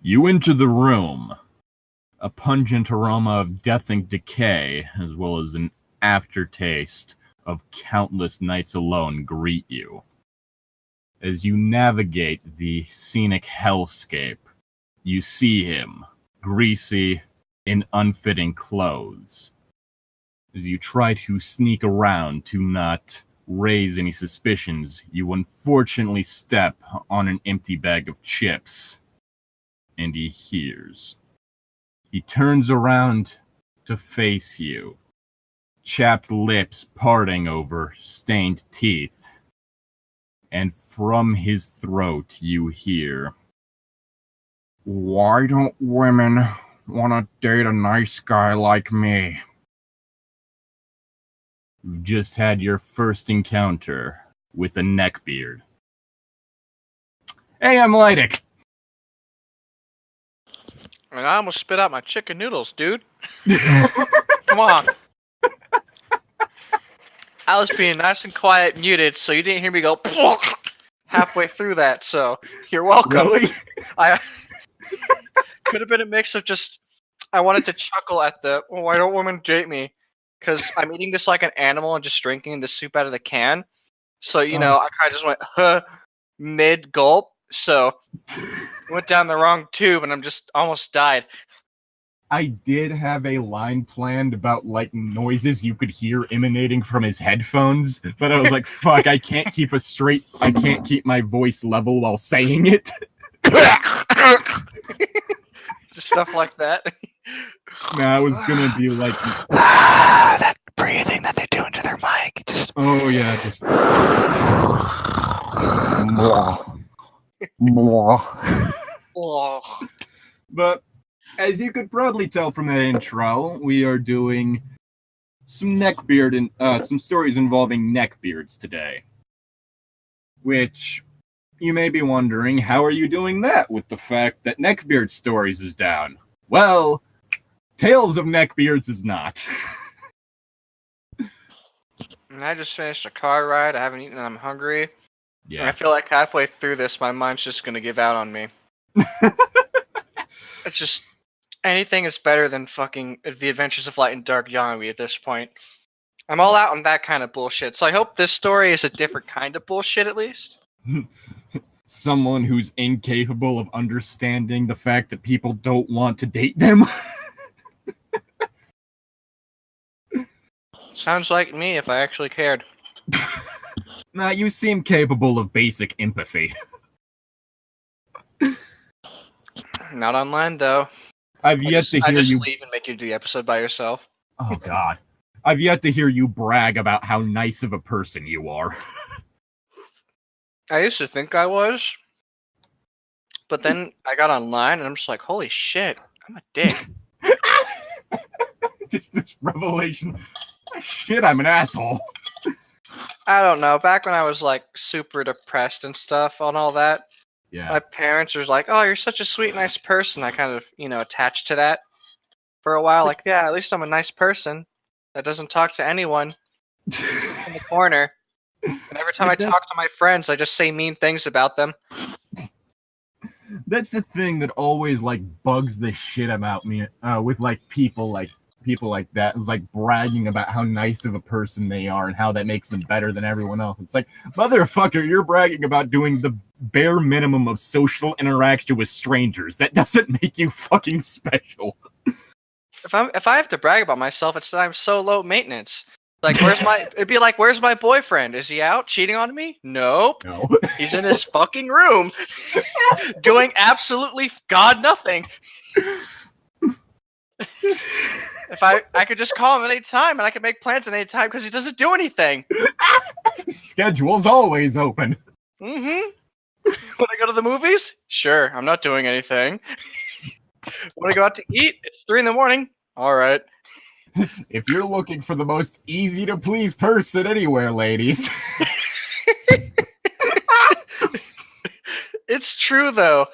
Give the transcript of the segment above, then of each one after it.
You enter the room. A pungent aroma of death and decay, as well as an aftertaste of countless nights alone, greet you. As you navigate the scenic hellscape, you see him, greasy, in unfitting clothes. As you try to sneak around to not raise any suspicions, you unfortunately step on an empty bag of chips, and he hears. He turns around to face you, chapped lips parting over stained teeth, and from his throat you hear, "Why don't women want to date a nice guy like me?" You've just had your first encounter with a neckbeard. Hey, I'm Llytic. And I almost spit out my chicken noodles, dude. Come on. I was being nice and quiet, muted, so you didn't hear me go halfway through that, so you're welcome. Really? I could have been a mix of just, I wanted to chuckle at the, why don't women date me? Because I'm eating this like an animal and just drinking the soup out of the can. So, I kind of just went, mid-gulp. So, went down the wrong tube and I'm just almost died. I did have a line planned about, noises you could hear emanating from his headphones, but I was like, fuck, I can't keep my voice level while saying it. Just stuff like that. Nah, I was gonna be like... that breathing that they do into their mic. Just... Oh, yeah, just... But, as you could probably tell from that intro, we are doing some neckbeard and some stories involving neckbeards today. Which, you may be wondering, how are you doing that with the fact that Neckbeard Stories is down? Well, Tales of Neckbeards is not. And I just finished a car ride, I haven't eaten and I'm hungry. Yeah. And I feel like halfway through this, my mind's just gonna give out on me. It's just, anything is better than fucking The Adventures of Light and Dark Yonwi at this point. I'm all out on that kind of bullshit, so I hope this story is a different kind of bullshit at least. Someone who's incapable of understanding the fact that people don't want to date them. Sounds like me if I actually cared. Nah, you seem capable of basic empathy. Not online, though. I've yet to hear you leave and make you do the episode by yourself. Oh, God. I've yet to hear you brag about how nice of a person you are. I used to think I was. But then I got online and I'm just like, holy shit, I'm a dick. Just this revelation. Shit, I'm an asshole. I don't know. Back when I was like super depressed and stuff on all that, yeah, my parents were like, oh, you're such a sweet, nice person. I kind of, attached to that for a while. Like, yeah, at least I'm a nice person that doesn't talk to anyone in the corner. And every time I talk to my friends, I just say mean things about them. That's the thing that always bugs the shit about me with people like that. Is bragging about how nice of a person they are and how that makes them better than everyone else. It's like, motherfucker, you're bragging about doing the bare minimum of social interaction with strangers. That doesn't make you fucking special. If I have to brag about myself, it's that I'm so low maintenance. Like, it'd be like, where's my boyfriend? Is he out cheating on me? Nope. No. He's in his fucking room doing absolutely God nothing. If I could just call him at any time and I could make plans at any time because he doesn't do anything. Schedule's always open. Mm-hmm. When I go to the movies? Sure, I'm not doing anything. When I go out to eat, it's 3 a.m. All right. If you're looking for the most easy to please person anywhere, ladies. It's true though.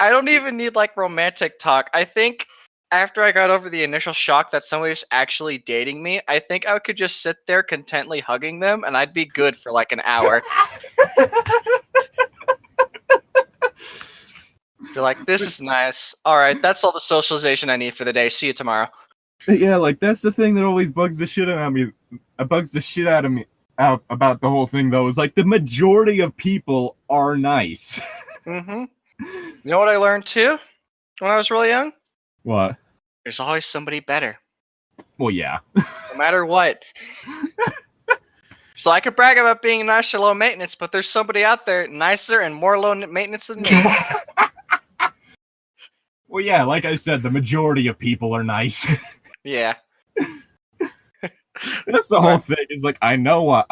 I don't even need romantic talk. I think after I got over the initial shock that somebody's actually dating me, I think I could just sit there contently hugging them and I'd be good for an hour. Be like, this is nice. All right, that's all the socialization I need for the day. See you tomorrow. Yeah, like that's the thing that always bugs the shit out of me. Bugs the shit out of me about the whole thing, though. Is like the majority of people are nice. Mm-hmm. You know what I learned too when I was really young? What? There's always somebody better. Well, yeah. No matter what. So I could brag about being nice or low maintenance, but there's somebody out there nicer and more low maintenance than me. Well, yeah, like I said, the majority of people are nice. Yeah. That's the whole thing. It's like, I know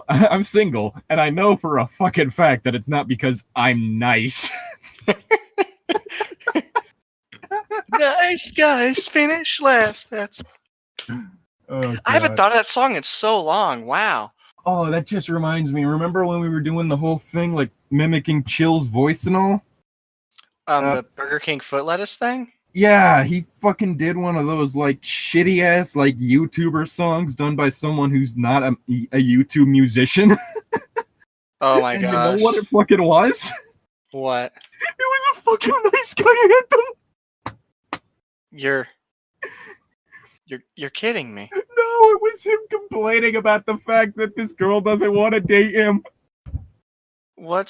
I'm single, and I know for a fucking fact that it's not because I'm nice. Nice guys finish last. That's. Oh, I haven't thought of that song in so long. Wow. Oh, that just reminds me. Remember when we were doing the whole thing, like mimicking Chill's voice and all? The Burger King foot lettuce thing? Yeah, he fucking did one of those like shitty ass like YouTuber songs done by someone who's not a YouTube musician. Oh my and gosh. You know what it fucking was? What? It was a fucking nice guy anthem. You're kidding me. No, it was him complaining about the fact that this girl doesn't want to date him. I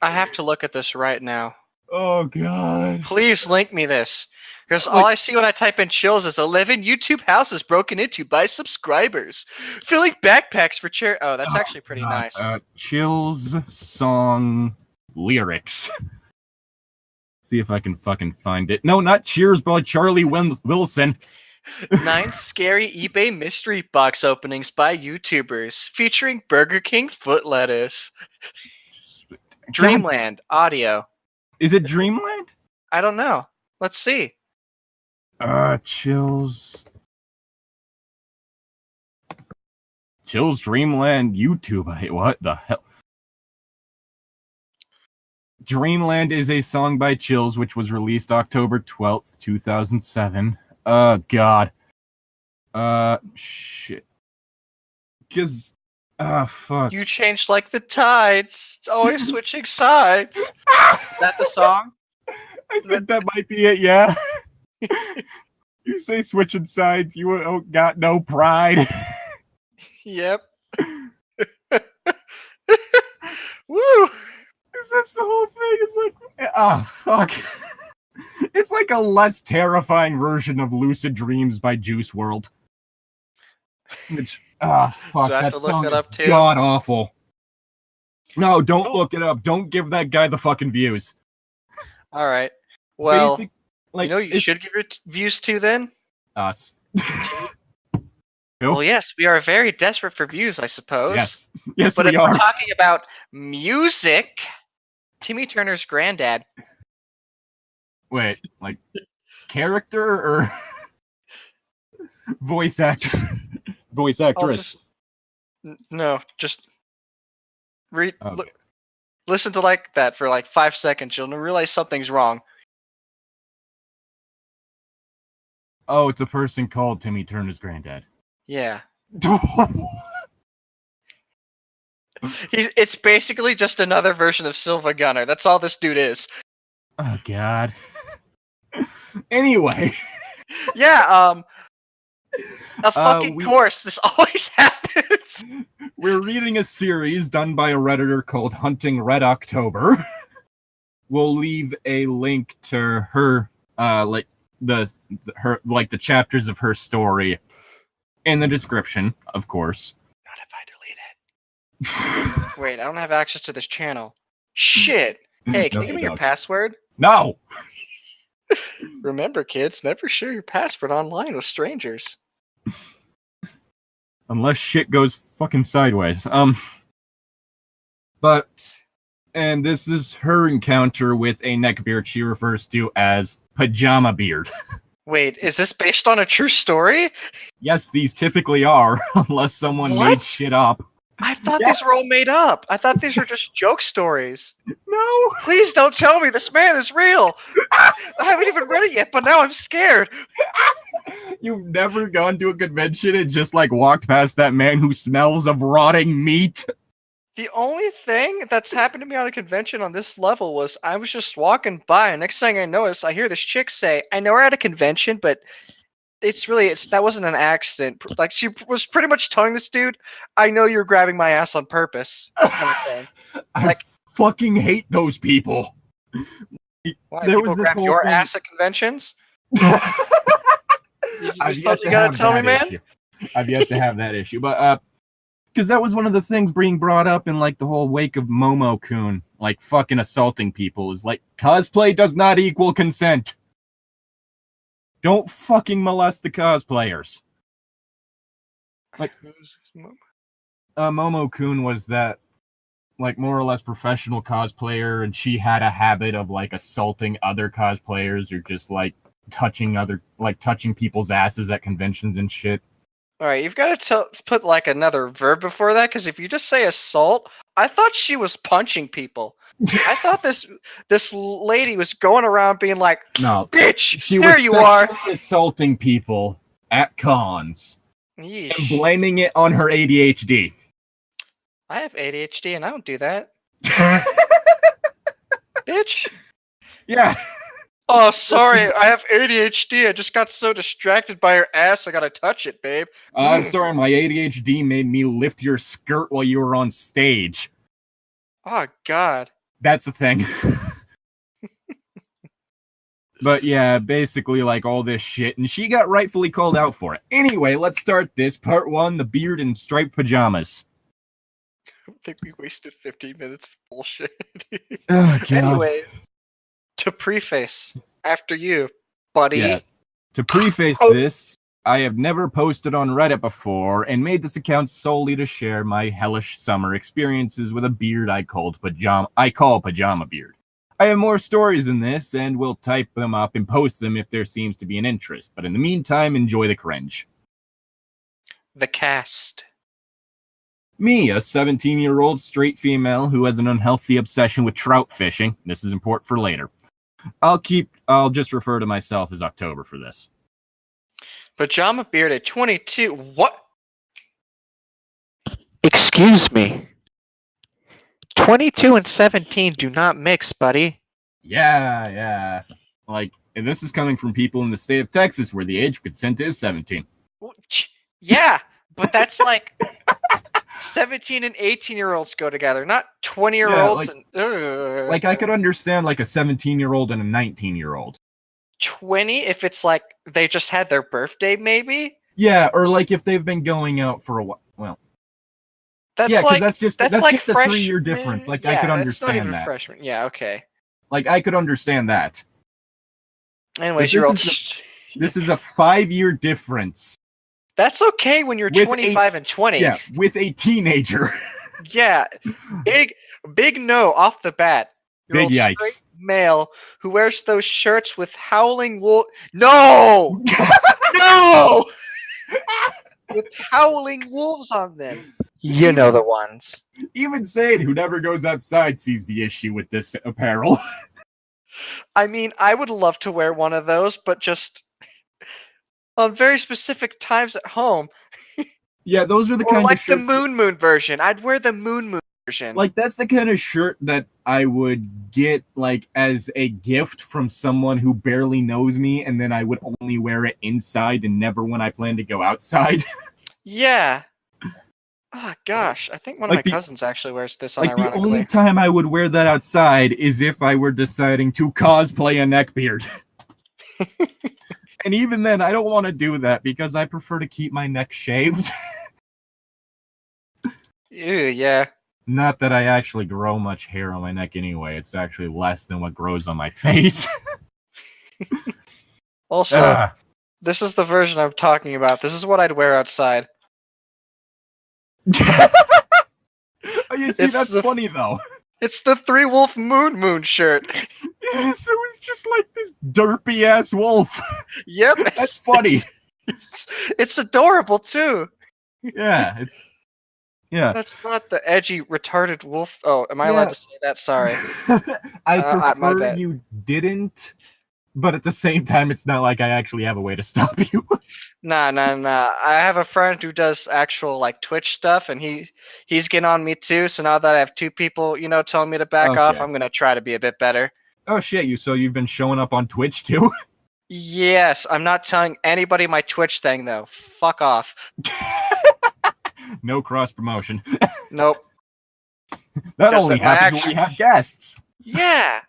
have to look at this right now. Oh god. Please link me this. Because all I see when I type in chills is 11 YouTube houses broken into by subscribers. Filling backpacks for charity. Oh, that's actually pretty nice. Chill's song lyrics. See if I can fucking find it. No, not Cheers by Charlie Wilson. 9 scary eBay mystery box openings by YouTubers featuring Burger King foot lettuce. Dreamland audio. Is it Dreamland? I don't know. Let's see. Chill's Dreamland YouTube. What the hell? Dreamland is a song by Chills, which was released October 12th, 2007. Oh, God. Shit. Because, fuck. You changed like the tides. It's always switching sides. Is that the song? I think that might be it, yeah. You say switching sides, you got no pride. Yep. Woo! That's the whole thing. It's like, fuck. It's like a less terrifying version of Lucid Dreams by Juice WRLD. Which, fuck, that song is god awful. No, don't look it up. Don't give that guy the fucking views. All right. Well, you know you should give your views to then? Us. Well, yes, we are very desperate for views, I suppose. Yes, but we are. But if we're talking about music, Timmy Turner's granddad. Wait, like character or voice actor? Voice actress. Just read. Okay. Listen to like that for like 5 seconds. You'll realize something's wrong. Oh, it's a person called Timmy Turner's granddad. Yeah. It's basically just another version of Silva Gunner. That's all this dude is. Oh god. Anyway. Yeah, a fucking course. This always happens. We're reading a series done by a Redditor called Hunting Red October. We'll leave a link to her, the chapters of her story in the description, of course. Not if I delete it. Wait, I don't have access to this channel. Shit. Hey, can you give me your password? No! Remember, kids, never share your password online with strangers. Unless shit goes fucking sideways. And this is her encounter with a neckbeard she refers to as Pajama Beard. Wait, is this based on a true story? Yes, these typically are, unless someone made shit up. I thought these were all made up. I thought these were just joke stories. No! Please don't tell me this man is real! I haven't even read it yet, but now I'm scared. You've never gone to a convention and just, walked past that man who smells of rotting meat? The only thing that's happened to me on a convention on this level was I was just walking by, and next thing I notice, I hear this chick say, "I know we're at a convention, but that wasn't an accident." Like she was pretty much telling this dude, "I know you're grabbing my ass on purpose." Kind of thing. I fucking hate those people. Why people grab your ass at conventions? I've yet to have that issue. I've yet to have that issue, but because that was one of the things being brought up in like the whole wake of Momo-kun, like fucking assaulting people is like cosplay does not equal consent. Don't fucking molest the cosplayers. Like Momo-kun was that like more or less professional cosplayer, and she had a habit of like assaulting other cosplayers or just like touching people's asses at conventions and shit. All right, you've got to put like another verb before that, because if you just say assault, I thought she was punching people. I thought this lady was going around being like, "No, bitch, she there was you are," sexually assaulting people at cons. Yeesh. And blaming it on her ADHD. I have ADHD and I don't do that. Bitch. Yeah. Oh, sorry, I have ADHD. I just got so distracted by her ass, I gotta touch it, babe. I'm sorry, my ADHD made me lift your skirt while you were on stage. Oh, God. That's the thing. But yeah, basically like all this shit, and she got rightfully called out for it. Anyway, let's start this. Part 1, the beard and striped pajamas. I think we wasted 15 minutes of bullshit. Oh, God. Anyway, to preface, after you, buddy. Yeah. To preface this, I have never posted on Reddit before, and made this account solely to share my hellish summer experiences with a beard I call Pajama Beard. I have more stories than this, and will type them up and post them if there seems to be an interest, but in the meantime, enjoy the cringe. The cast. Me, a 17-year-old straight female who has an unhealthy obsession with trout fishing. This is important for later. I'll just refer to myself as October for this. Pajama Beard at 22. What? Excuse me. 22 and 17 do not mix, buddy. Yeah. Like, and this is coming from people in the state of Texas where the age of consent is 17. Yeah, but that's like 17 and 18-year-olds go together, not 20-year-olds. Like, I could understand like a 17-year-old and a 19-year-old. 20 if it's like they just had their birthday, maybe? Yeah, or like if they've been going out for a while. Well, that's that's just like a 3-year difference. Like, I could understand not even that. Freshman. Yeah, okay. Like, I could understand that. Anyways, this is a 5-year difference. That's okay when you're 25 and 20. Yeah, with a teenager. Yeah, big no off the bat. You're big yikes. Straight male who wears those shirts with howling wolf. No, no, with howling wolves on them. You know the ones. Even Sade, who never goes outside, sees the issue with this apparel. I mean, I would love to wear one of those, but just on very specific times at home. Yeah, those are the kind of shirts. Or like the moon version. I'd wear the moon version. Like, that's the kind of shirt that I would get, like, as a gift from someone who barely knows me, and then I would only wear it inside and never when I plan to go outside. Yeah. Oh, gosh. I think one of my cousins actually wears this unironically. Like, the only time I would wear that outside is if I were deciding to cosplay a neckbeard. And even then, I don't want to do that because I prefer to keep my neck shaved. Ew, yeah. Not that I actually grow much hair on my neck anyway. It's actually less than what grows on my face. Also, this is the version I'm talking about. This is what I'd wear outside. Oh, you see, that's funny, though. It's the 3-wolf moon shirt. Yes, it was just like this derpy-ass wolf. Yep. That's funny. It's adorable, too. Yeah, yeah. That's not the edgy, retarded wolf. Oh, am I allowed to say that? Sorry. I prefer you didn't, but at the same time, it's not like I actually have a way to stop you. Nah. I have a friend who does actual like Twitch stuff, and he's getting on me too. So now that I have two people, telling me to back off, Okay. I'm gonna try to be a bit better. Oh shit, you've been showing up on Twitch too? Yes, I'm not telling anybody my Twitch thing though. Fuck off. No cross promotion. Nope. That Just only that my happens when we have guests. Yeah.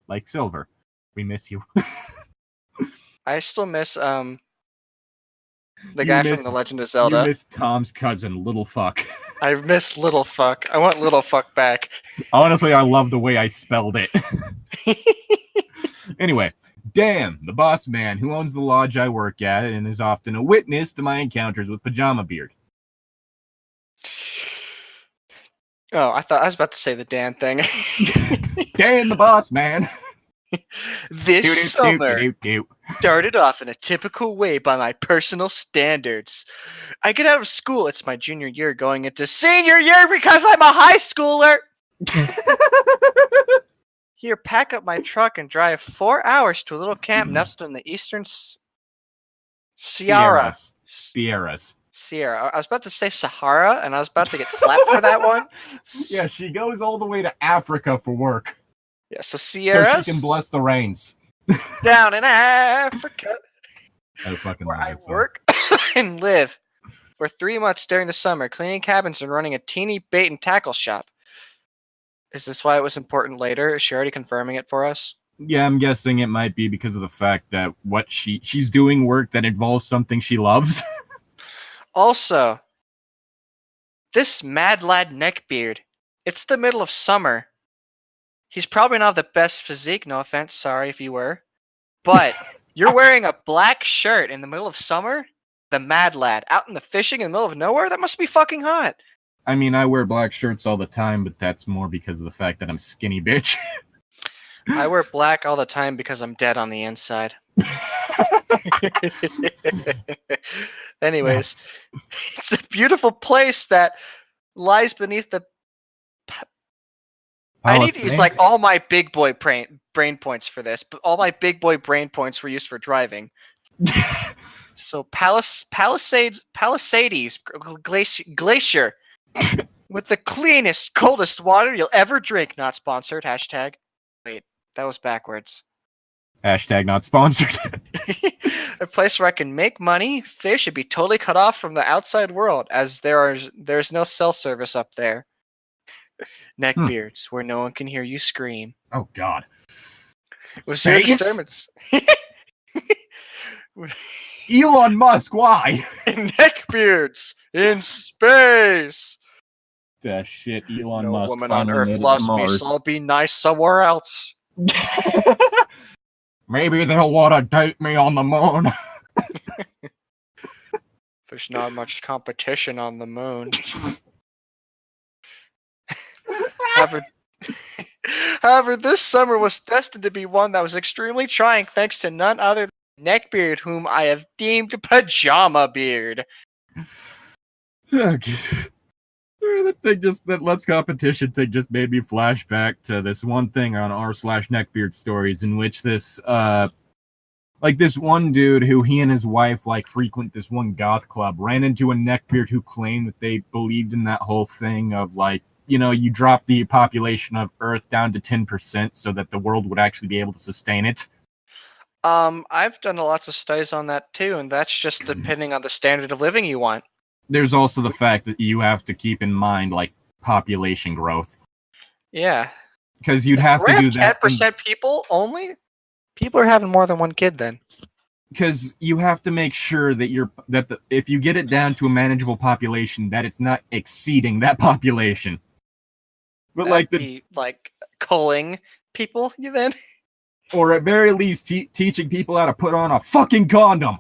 Like Silver. We miss you. I still miss the You guy miss- from The Legend of You Zelda. miss Tom's cousin, Little Fuck. I miss Little Fuck. I want Little Fuck back. Honestly, I love the way I spelled it. Anyway, Dan, the boss man who owns the lodge I work at and is often a witness to my encounters with Pajama Beard. Oh, I thought I was about to say the Dan thing. Dan, the boss man. This summer Doo-doo-doo-doo-doo. started off in a typical way by my personal standards. I get out of school, it's my junior year going into senior year because I'm a high schooler. Here, pack up my truck and drive 4 hours to a little camp nestled in the eastern Sierras. Sierra. I was about to say Sahara, and I was about to get slapped for that one. Yeah, she goes all the way to Africa for work. Yeah, so Sierra. So she can bless the rains. Down in Africa. I fucking Where love I that song. work and live for 3 months during the summer, cleaning cabins and running a teeny bait and tackle shop. Is this why it was important later? Is she already confirming it for us? Yeah, I'm guessing it might be because of the fact that she's doing work that involves something she loves. Also, this mad lad Neckbeard, it's the middle of summer. He's probably not the best physique, no offense, sorry if you were. But you're wearing a black shirt in the middle of summer? The mad lad, out in the fishing in the middle of nowhere? That must be fucking hot. I mean, I wear black shirts all the time, but that's more because of the fact that I'm skinny bitch. I wear black all the time because I'm dead on the inside. Anyways, it's a beautiful place that lies beneath the... I need to use like all my big boy brain points for this, but all my big boy brain points were used for driving. So Palisades Glacier with the cleanest, coldest water you'll ever drink. Not sponsored. Hashtag. Wait, that was backwards. Hashtag not sponsored. A place where I can make money, fish, and be totally cut off from the outside world, as there's no cell service up there. Neckbeards, where no one can hear you scream. Oh God. Was your Space? experiments? Elon Musk, why? Neckbeards in space. That shit, Elon No Musk. woman on finally Earth made it to loves me, Mars. so I'll be nice somewhere else. Maybe they'll want to date me on the moon. There's not much competition on the moon. However, this summer was destined to be one that was extremely trying thanks to none other than Neckbeard, whom I have deemed Pajama Beard. That Let's Competition thing just made me flash back to this one thing on r/Neckbeard stories in which this this one dude who he and his wife frequent this one goth club ran into a Neckbeard who claimed that they believed in that whole thing of you drop the population of Earth down to 10% so that the world would actually be able to sustain it. I've done lots of studies on that too, and that's just depending on the standard of living you want. There's also the fact that you have to keep in mind population growth. Yeah. Because you'd have to do that. 10% people only? People are having more than one kid then. Because you have to make sure that if you get it down to a manageable population, that it's not exceeding that population. But be culling people, you then? Or at very least teaching people how to put on a fucking condom.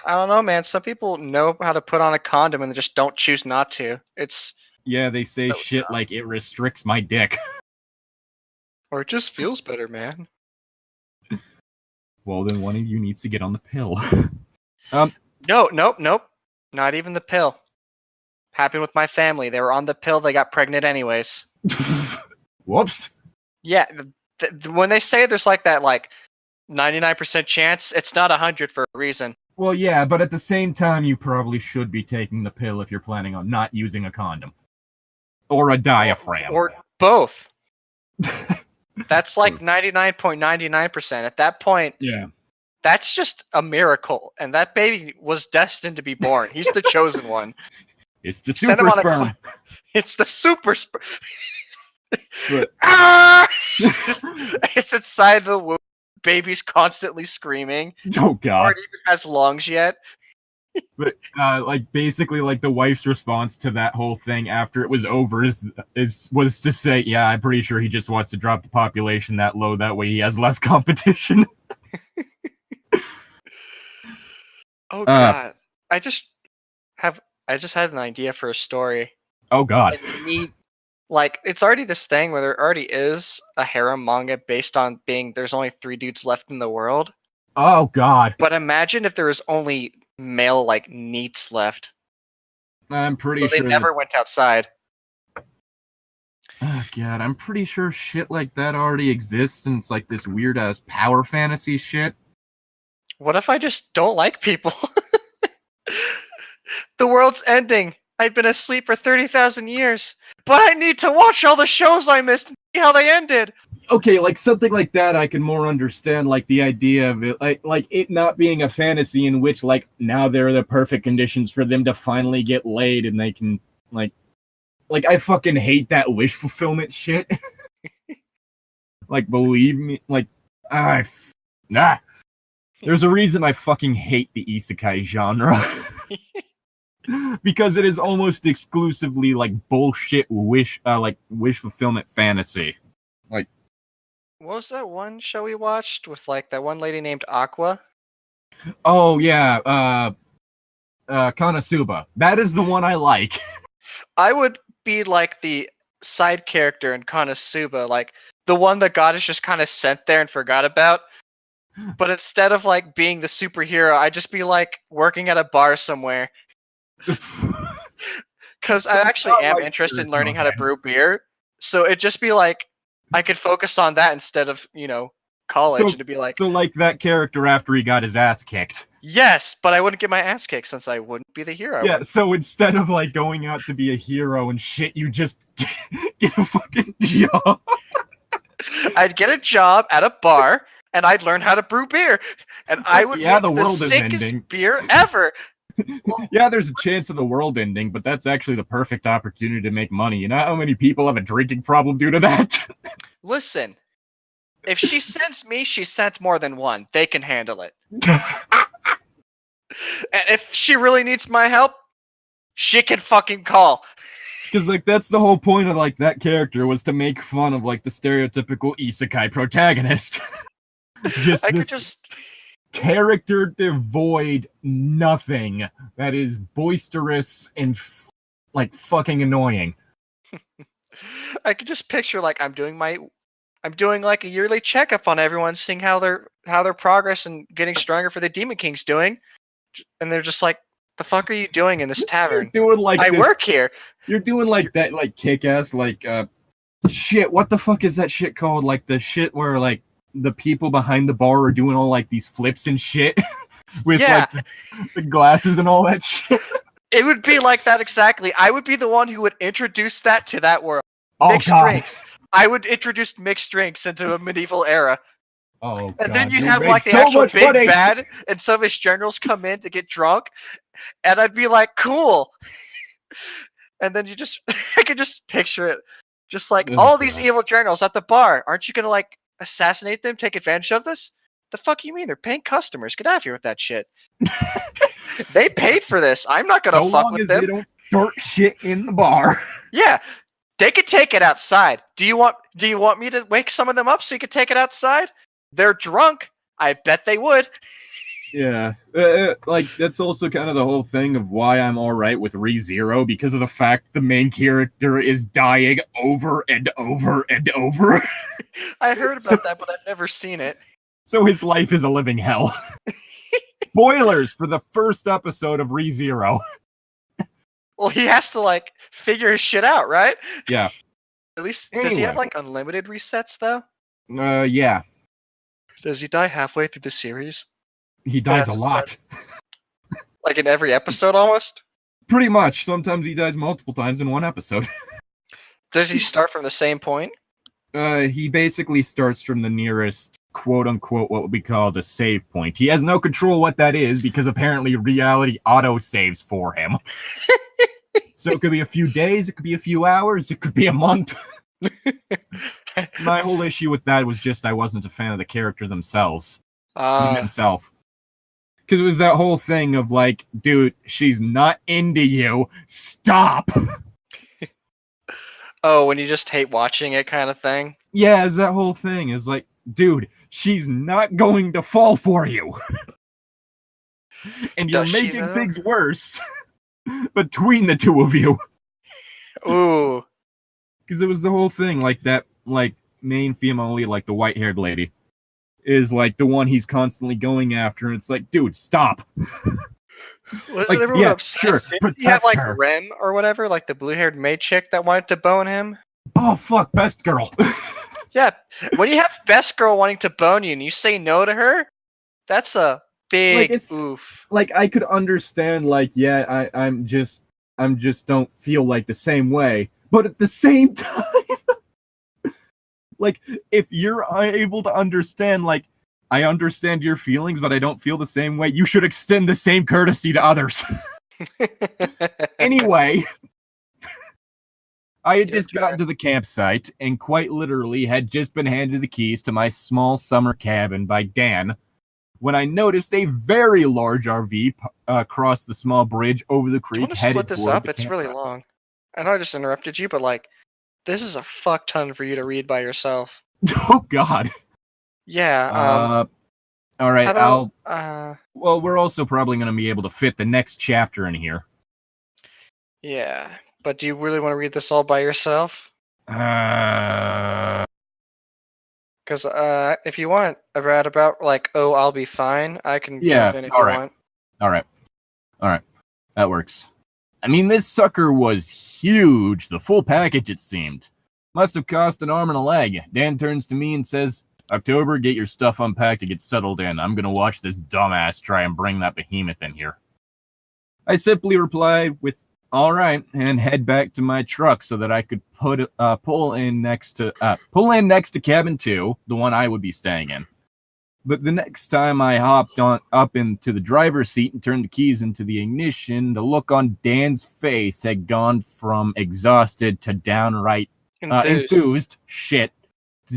I don't know, man. Some people know how to put on a condom and they just don't choose not to. Yeah, they say shit like it restricts my dick. Or it just feels better, man. Well, then one of you needs to get on the pill. Nope. Not even the pill. Happened with my family. They were on the pill. They got pregnant anyways. Whoops. Yeah. When they say there's that 99% chance, it's not 100 for a reason. Well, yeah, but at the same time, you probably should be taking the pill if you're planning on not using a condom. Or a diaphragm. Or both. That's like 99.99%. At that point, yeah. That's just a miracle. And that baby was destined to be born. He's the chosen one. It's the Send him super on sperm. It's the super sperm. But, Ah! It's inside the womb. Baby's constantly screaming. oh Or god. it even has lungs yet. But like basically like the wife's response to that whole thing after it was over was to say, yeah, I'm pretty sure he just wants to drop the population that low, that way he has less competition. Oh god. I just had an idea for a story. Oh god. Like, it's already this thing where there already is a harem manga based on there's only 3 dudes left in the world. Oh god. But imagine if there was only male, like, neats left. I'm pretty So sure they never went outside. Oh god, I'm pretty sure shit like that already exists, and it's like this weird ass power fantasy shit. What if I just don't like people? The world's ending. I've been asleep for 30,000 years, but I need to watch all the shows I missed and see how they ended. Okay, like something like that I can more understand, like the idea of it, like it not being a fantasy in which like now there are the perfect conditions for them to finally get laid and they can like I fucking hate that wish fulfillment shit. Like believe me, like there's a reason I fucking hate the isekai genre. Because it is almost exclusively like bullshit wish fulfillment fantasy. Like, what was that one show we watched with like that one lady named Aqua? oh yeah, Konosuba. That is the one I like. I would be like the side character in Konosuba, like the one that God is just kind of sent there and forgot about. But instead of like being the superhero, I'd just be like working at a bar somewhere. Because I actually am interested in learning how to brew beer. So it'd just be like, I could focus on that instead of, college. And it'd be like, so like that character after he got his ass kicked. Yes, but I wouldn't get my ass kicked since I wouldn't be the hero. Yeah, so instead of like going out to be a hero and shit, you just get a fucking job. I'd get a job at a bar and I'd learn how to brew beer. And I would make the world is sickest ending. beer ever. Yeah, there's a chance of the world ending, but that's actually the perfect opportunity to make money. You know how many people have a drinking problem due to that? Listen, if she sends me, she sent more than one. They can handle it. And if she really needs my help, she can fucking call. Because, like, that's the whole point of, like, that character was to make fun of, like, the stereotypical isekai protagonist. Just character devoid nothing that is boisterous and like fucking annoying. I could just picture like I'm doing like a yearly checkup on everyone, seeing how their progress and getting stronger for the Demon King's doing, and they're just like, "The fuck are you doing in this tavern?" You're doing like I work here. You're doing like that, like kick-ass, like shit. What the fuck is that shit called? Like the shit where like the people behind the bar are doing all like these flips and shit with like the glasses and all that shit. It would be like that exactly. I would be the one who would introduce that to that world. Mixed drinks. I would introduce mixed drinks into a medieval era. Oh, and then you'd have like the actual big bad, and some of his generals come in to get drunk, and I'd be like, cool. And then I could just picture it, just like all these evil generals at the bar. Aren't you gonna like assassinate them, take advantage of this? The fuck you mean? They're paying customers. Get out of here with that shit. They paid for this. I'm not gonna fuck with them. They don't start shit in the bar. Yeah, they could take it outside. Do you want me to wake some of them up so you could take it outside? They're drunk. I bet they would. Yeah, like that's also kind of the whole thing of why I'm all right with ReZero, because of the fact the main character is dying over and over and over. I heard about that, but I've never seen it. So his life is a living hell. Spoilers for the first episode of ReZero. Well, he has to like figure his shit out, right? Yeah. At least does he have like unlimited resets though? Yeah. Does he die halfway through the series? He dies a lot. Like in every episode, almost. Pretty much. Sometimes he dies multiple times in one episode. Does he start from the same point? He basically starts from the nearest quote-unquote what would be called a save point. He has no control what that is because apparently reality auto-saves for him. So it could be a few days, it could be a few hours, it could be a month. My whole issue with that was just I wasn't a fan of the character themselves. Himself. Because it was that whole thing of like, dude, she's not into you. Stop! Oh, when you just hate watching it kind of thing? Yeah, it's that whole thing. It's like, dude, she's not going to fall for you. And you're making things worse between the two of you. Ooh. Because it was the whole thing, like that, like, main female lead, like the white-haired lady, is like the one he's constantly going after, and it's like, dude, stop. Wasn't like, everyone yeah, obsessed? sure, Didn't he have like her. Rem or whatever, like the blue-haired maid chick that wanted to bone him? Oh, fuck, best girl. Yeah, when you have best girl wanting to bone you and you say no to her, that's a big oof. Like, I could understand, like, yeah, I'm just don't feel like the same way. But at the same time, like, if you're able to understand, like, I understand your feelings, but I don't feel the same way, you should extend the same courtesy to others. Anyway, I had just gotten to the campsite and quite literally had just been handed the keys to my small summer cabin by Dan when I noticed a very large RV cross the small bridge over the creek. Do you want to split this up? It's really long. I know I just interrupted you, but like, this is a fuck ton for you to read by yourself. Oh, God. Yeah. All right, about, well, we're also probably going to be able to fit the next chapter in here. Yeah, but do you really want to read this all by yourself? Because if you want a read about, like, oh, I'll be fine, I can jump in if you want. All right. That works. I mean, this sucker was huge. The full package, it seemed. Must have cost an arm and a leg. Dan turns to me and says, October, get your stuff unpacked and get settled in. I'm going to watch this dumbass try and bring that behemoth in here. I simply replied with, all right, and head back to my truck so that I could pull in next to cabin 2, the one I would be staying in. But the next time I hopped up into the driver's seat and turned the keys into the ignition, the look on Dan's face had gone from exhausted to downright enthused, to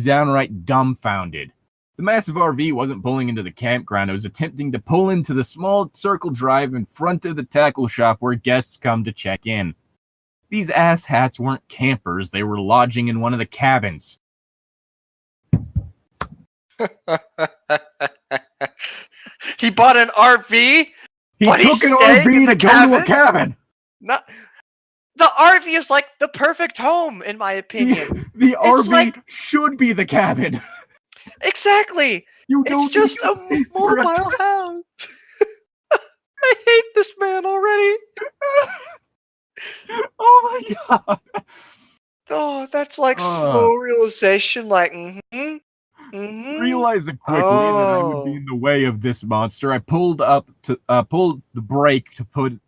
downright dumbfounded. The massive RV wasn't pulling into the campground. It was attempting to pull into the small circle drive in front of the tackle shop where guests come to check in. These asshats weren't campers. They were lodging in one of the cabins. He bought an RV? He took an RV to go to a cabin! No, the RV is like the perfect home, in my opinion. The RV should be the cabin. Exactly. It's just a mobile house. I hate this man already. Oh my God. Oh, that's like slow realization. Like, Realizing quickly that I would be in the way of this monster, I pulled up the brake to put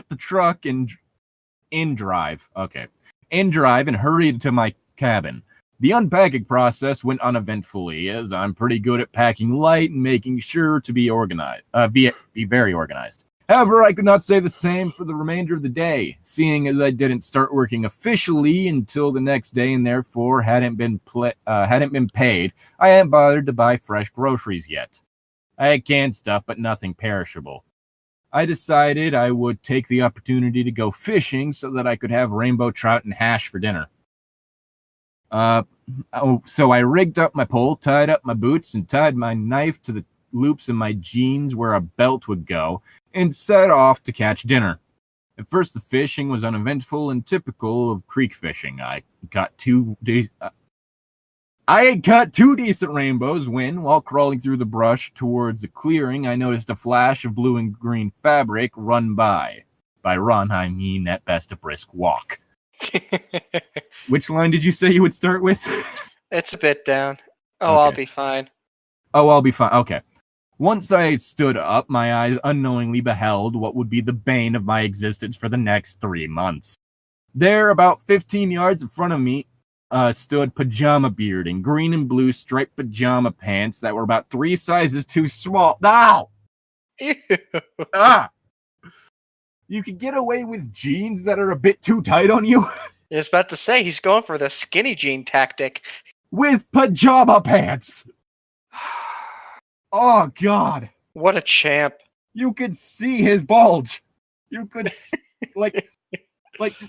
the truck in drive. Okay, in drive and hurried to my cabin. The unpacking process went uneventfully, as I'm pretty good at packing light and making sure to be organized. Be very organized. However, I could not say the same for the remainder of the day, seeing as I didn't start working officially until the next day, and therefore hadn't been paid. I hadn't bothered to buy fresh groceries yet. I had canned stuff, but nothing perishable. I decided I would take the opportunity to go fishing so that I could have rainbow trout and hash for dinner. So I rigged up my pole, tied up my boots, and tied my knife to the loops in my jeans where a belt would go, and set off to catch dinner. At first, the fishing was uneventful and typical of creek fishing. I got two decent rainbows when, while crawling through the brush towards a clearing, I noticed a flash of blue and green fabric run by. By run, I mean at best a brisk walk. Which line did you say you would start with? It's a bit down. Oh, okay. I'll be fine. Oh, I'll be fine. Okay. Once I stood up, my eyes unknowingly beheld what would be the bane of my existence for the next 3 months. There, about 15 yards in front of me, stood Pajama Beard in green and blue striped pajama pants that were about 3 sizes too small. Ow! Ew. Ah! You can get away with jeans that are a bit too tight on you I was about to say, he's going for the skinny jean tactic. with pajama pants. Oh, God. What a champ. You could see his bulge. You could, like,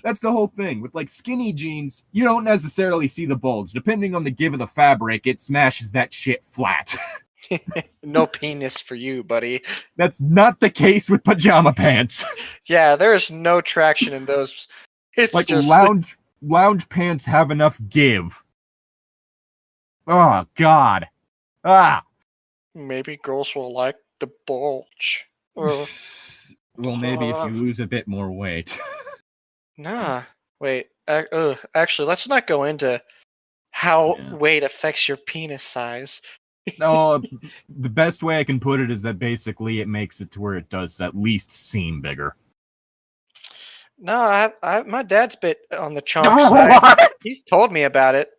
that's the whole thing. With, like, skinny jeans, you don't necessarily see the bulge. Depending on the give of the fabric, it smashes that shit flat. No penis for you, buddy. That's not the case with pajama pants. Yeah, there is no traction in those. It's Like, just lounge pants have enough give. Oh, God. Ah! maybe girls will like the bulge. Ugh. Well, maybe if you lose a bit more weight. Nah. Wait. Actually, let's not go into how weight affects your penis size. No, the best way I can put it is that basically it makes it to where it does at least seem bigger. No, my dad's bit on the chomp side. What? He's told me about it.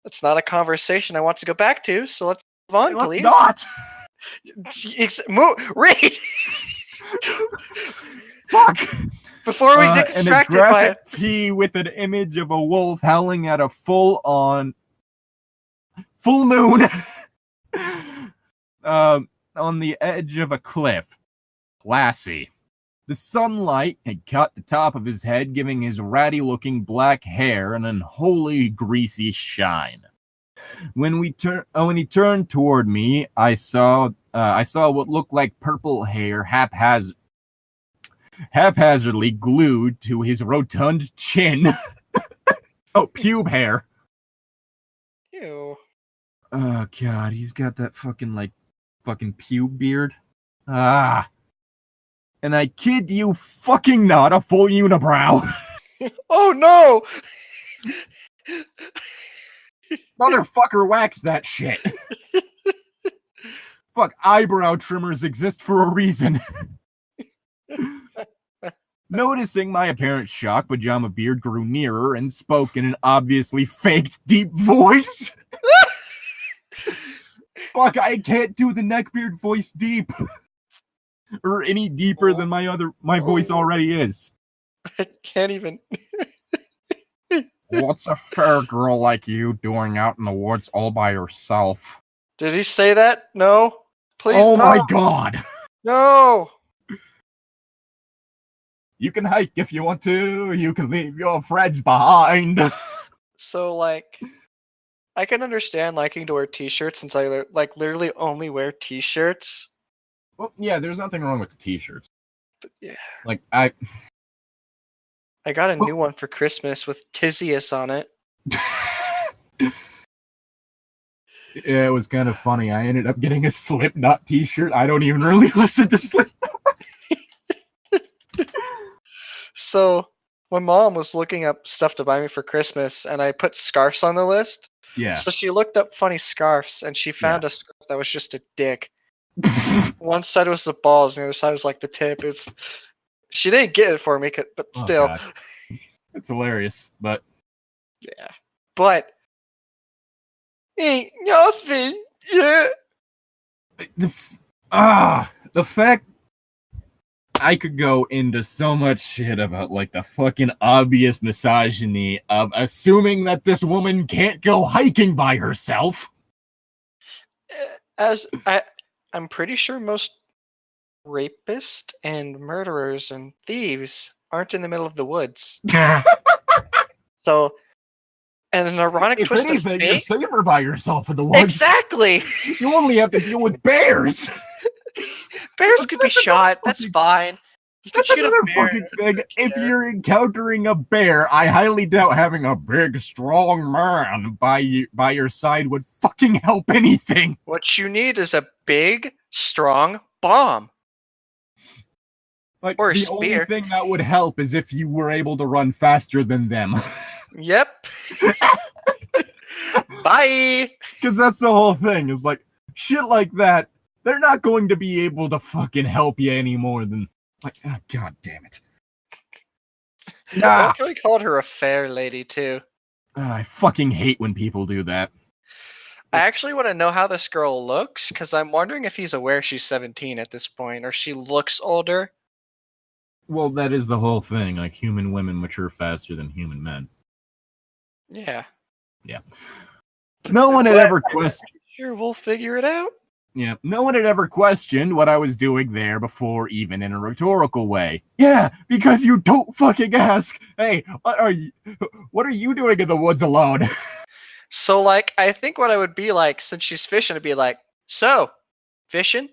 It's not a conversation I want to go back to, so let's move on, Let's please. not! Read! Fuck! Before we get distracted and a by graphic tee with an image of a wolf howling at a full moon on the edge of a cliff. Classy. The sunlight had caught the top of his head, giving his ratty-looking black hair an unholy greasy shine. When he turned toward me, I saw what looked like purple hair haphazardly glued to his rotund chin. Oh, pube hair. Ew. Oh, God, he's got that fucking pube beard. Ah. And I kid you fucking not, a full unibrow. Oh, no! Motherfucker, wax that shit. Fuck, eyebrow trimmers exist for a reason. Noticing my apparent shock, Pajama Beard grew nearer and spoke in an obviously faked deep voice. Fuck, I can't do the Neckbeard voice deep. Or any deeper than my voice already is. I can't even. What's a fair girl like you doing out in the woods all by yourself? Did he say that? No? Please, Oh no. my God! No! You can hike if you want to. You can leave your friends behind. So, like, I can understand liking to wear t-shirts since I, literally only wear t-shirts. Well, yeah, there's nothing wrong with the t-shirts. But, yeah. Like, I got a new one for Christmas with Tizius on it. Yeah, it was kind of funny. I ended up getting a Slipknot t-shirt. I don't even really listen to Slipknot. So, my mom was looking up stuff to buy me for Christmas, and I put scarves on the list. Yeah. So she looked up funny scarves, and she found a scarf that was just a dick. One side was the balls, and the other side was like the tip. She didn't get it for me, but still. God. It's hilarious, but... Yeah. But... ain't nothing, yeah. The fact I could go into so much shit about, like, the fucking obvious misogyny of assuming that this woman can't go hiking by herself. I'm pretty sure most rapists and murderers and thieves aren't in the middle of the woods. So, and an ironic If twist anything, of you're fate... safer by yourself in the woods. Exactly! You only have to deal with bears. Bears could be shot. That's fine. You can That's shoot another a bear. fucking thing. If you're encountering a bear, I highly doubt having a big, strong man by your side would fucking help anything. What you need is a big, strong bomb. Like, Or a the spear. only thing that would help is if you were able to run faster than them. Yep. Bye. Because that's the whole thing. Is like, shit like that, they're not going to be able to fucking help you any more than like, oh, god damn it. I like how he called her a fair lady too. I fucking hate when people do that. I actually want to know how this girl looks, because I'm wondering if he's aware she's 17 at this point, or she looks older. Well, that is the whole thing. Like, human women mature faster than human men. Yeah. Yeah. No one had ever questioned. Sure, we'll figure it out. Yeah, no one had ever questioned what I was doing there before, even in a rhetorical way. Yeah, because you don't fucking ask. Hey, what are you doing in the woods alone? So, like, I think what I would be like, since she's fishing, I'd be like, so, fishing?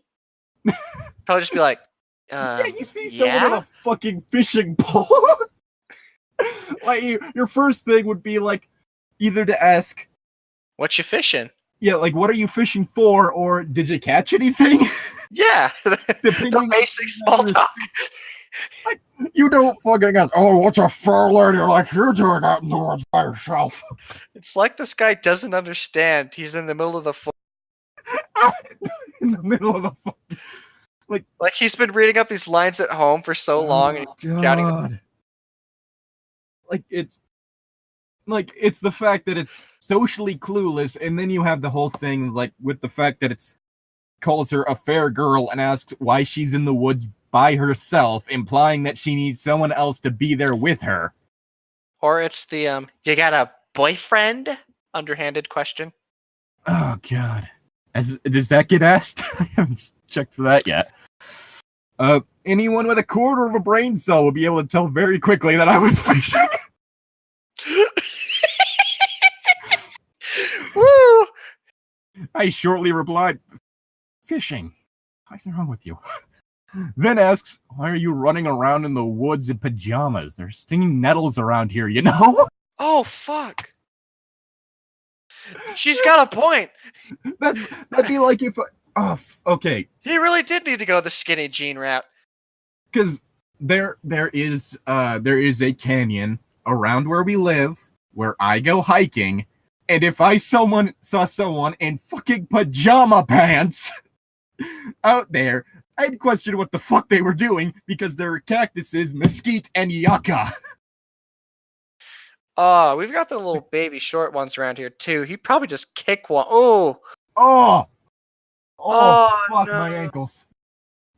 Probably just be like, yeah, you see someone on a fucking fishing pole. Like, your first thing would be, like, either to ask, what you fishing? Yeah, like, what are you fishing for, or did you catch anything? Yeah, the basic small talk. Like, you don't fucking ask, oh, what's a fair lady like you doing out in the woods by yourself? It's like this guy doesn't understand. He's in the middle of the in the middle of the like he's been reading up these lines at home for so long and shouting them. It's the fact that it's socially clueless, and then you have the whole thing like with the fact that it's calls her a fair girl and asks why she's in the woods by herself, implying that she needs someone else to be there with her. Or it's the you got a boyfriend? Underhanded question. Oh god. Does that get asked? I haven't checked for that yet. Anyone with a quarter of a brain cell will be able to tell very quickly that I was fishing. Woo! I shortly replied, fishing. What's wrong with you? Then asks, why are you running around in the woods in pajamas? There's stinging nettles around here, you know? Oh, fuck. She's got a point. That'd be like if... okay. He really did need to go the skinny jean route. Because there is a canyon around where we live, where I go hiking, and if I saw someone in fucking pajama pants out there, I'd question what the fuck they were doing, because there are cactuses, mesquite, and yucca. We've got the little baby short ones around here too. He'd probably just kick one. Oh, fuck no. my ankles.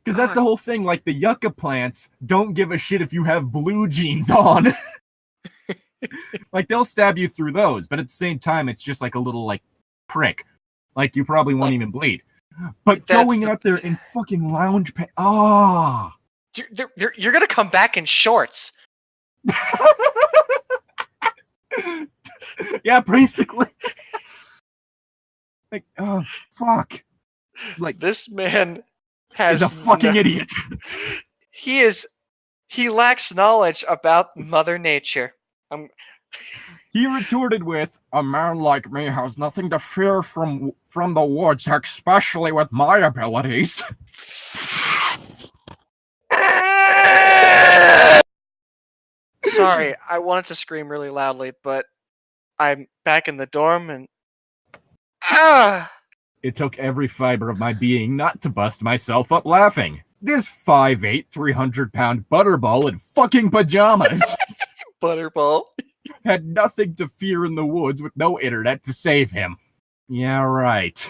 Because that's the whole thing, like the yucca plants don't give a shit if you have blue jeans on. Like, they'll stab you through those, but at the same time, it's just like a little, like, prick. Like, you probably won't even bleed. But going out there in fucking lounge pants... You're gonna come back in shorts. Yeah, basically. Like, oh, fuck. Like, this man is a fucking idiot. He lacks knowledge about Mother Nature. He retorted with, a man like me has nothing to fear from the woods, especially with my abilities. Sorry, I wanted to scream really loudly, but I'm back in the dorm and... It took every fiber of my being not to bust myself up laughing. This 5'8", 300-pound butterball in fucking pajamas Butterball had nothing to fear in the woods with no internet to save him. Yeah, right.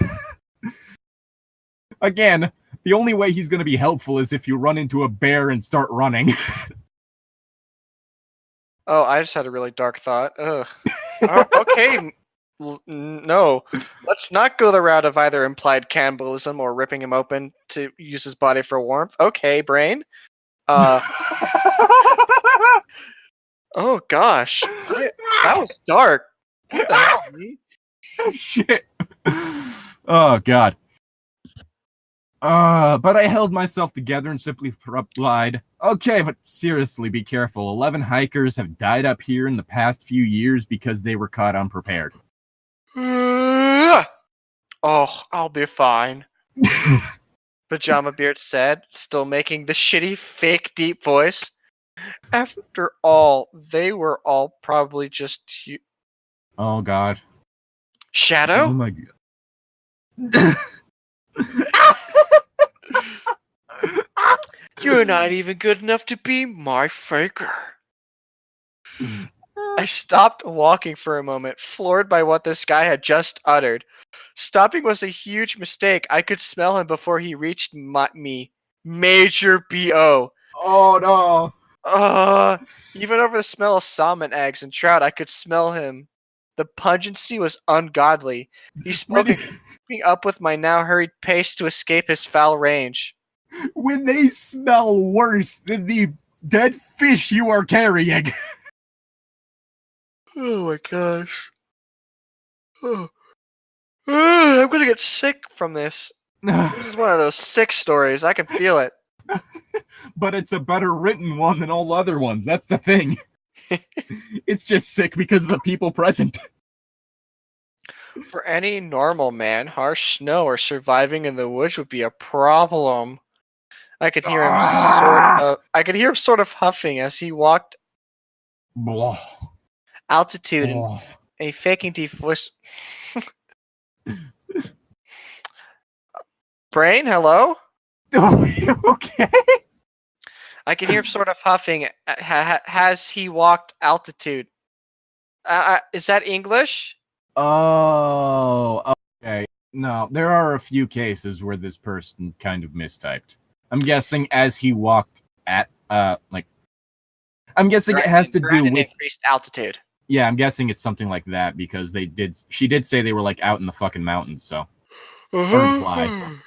Again, the only way he's going to be helpful is if you run into a bear and start running. Oh, I just had a really dark thought. Ugh. Okay, no. Let's not go the route of either implied cannibalism or ripping him open to use his body for warmth. Okay, brain. Oh, gosh. That was dark. What the hell, me? Shit. Oh, God. But I held myself together and simply replied, okay, but seriously, be careful. 11 hikers have died up here in the past few years because they were caught unprepared. Oh, I'll be fine. Pajama Beard said, still making the shitty fake deep voice. After all, they were all probably just... Oh, God. Shadow? Oh, my God. You're not even good enough to be my faker. I stopped walking for a moment, floored by what this guy had just uttered. Stopping was a huge mistake. I could smell him before he reached me. Major B.O. Oh no. Even over the smell of salmon eggs and trout, I could smell him. The pungency was ungodly. He spoke keeping up with my now hurried pace to escape his foul range. When they smell worse than the dead fish you are carrying. Oh my gosh. I'm gonna get sick from this. This is one of those sick stories. I can feel it. But it's a better written one than all other ones. That's the thing. It's just sick because of the people present. For any normal man, harsh snow or surviving in the woods would be a problem. I could hear him sort of huffing as he walked. Blah. Altitude Blah. and a faking deep voice. Brain, hello? Okay. I can hear him sort of huffing as he walked altitude. Is that English? Oh, okay. No, there are a few cases where this person kind of mistyped. I'm guessing as he walked at, I'm guessing it has to do with increased altitude. Yeah, I'm guessing it's something like that because she did say they were like out in the fucking mountains, so. Or imply.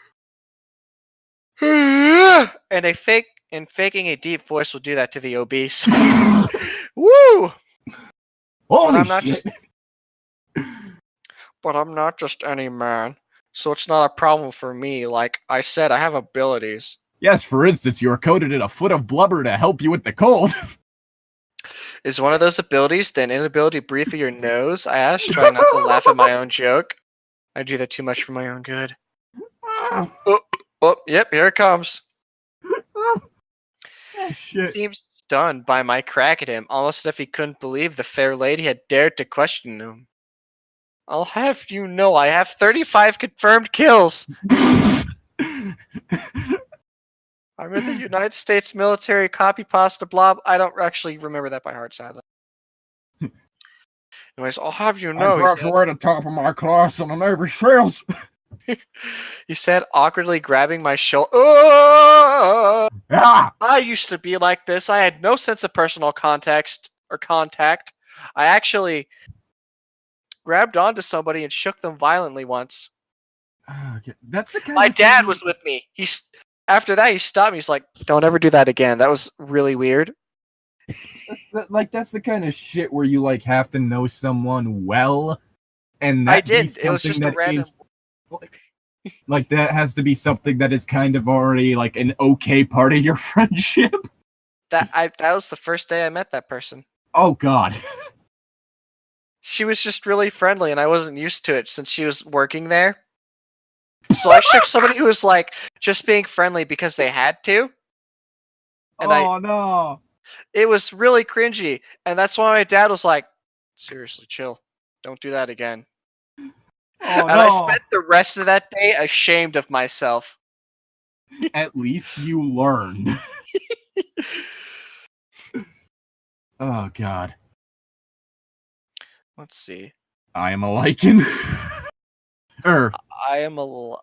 And faking a deep voice will do that to the obese. Woo! Holy shit! But I'm not just any man, so it's not a problem for me. Like I said, I have abilities. Yes, for instance, you are coated in a foot of blubber to help you with the cold. Is one of those abilities the inability to breathe through your nose? I asked, trying not to laugh at my own joke. I do that too much for my own good. Oh, yep, here it comes. Oh, shit. He seems stunned by my crack at him, almost as if he couldn't believe the fair lady had dared to question him. I'll have you know I have 35 confirmed kills. I'm in the United States military, copy pasta blob. I don't actually remember that by heart, sadly. Anyways, I'll have you know. I graduated top of my class in the Navy SEALs. He said, awkwardly grabbing my shoulder. Oh! Ah! I used to be like this. I had no sense of personal contact. I actually grabbed onto somebody and shook them violently once. Okay. That's the kind My of dad thing... was with me. After that, he stopped me. He's like, "Don't ever do that again." That was really weird. That's the kind of shit where you like have to know someone well, and that I did. It was just a random. Like that has to be something that is kind of already like an okay part of your friendship. That was the first day I met that person. Oh God. She was just really friendly, and I wasn't used to it since she was working there. So I shook somebody who was like just being friendly because they had to. And no. It was really cringy, and that's why my dad was like, "Seriously, chill. Don't do that again." Oh, and I spent the rest of that day ashamed of myself. At least you learned. Oh God. Let's see. I am a lichen. I am a.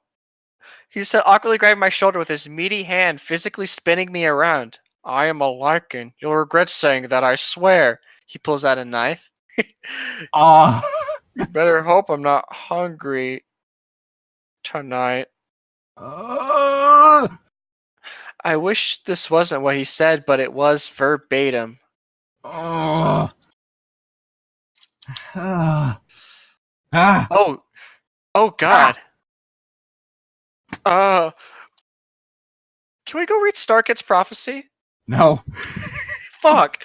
He said, awkwardly grabbing my shoulder with his meaty hand, physically spinning me around. I am a lichen. You'll regret saying that, I swear. He pulls out a knife. You better hope I'm not hungry tonight. I wish this wasn't what he said, but it was verbatim. Oh, God. Can we go read Starkit's prophecy? No. Fuck.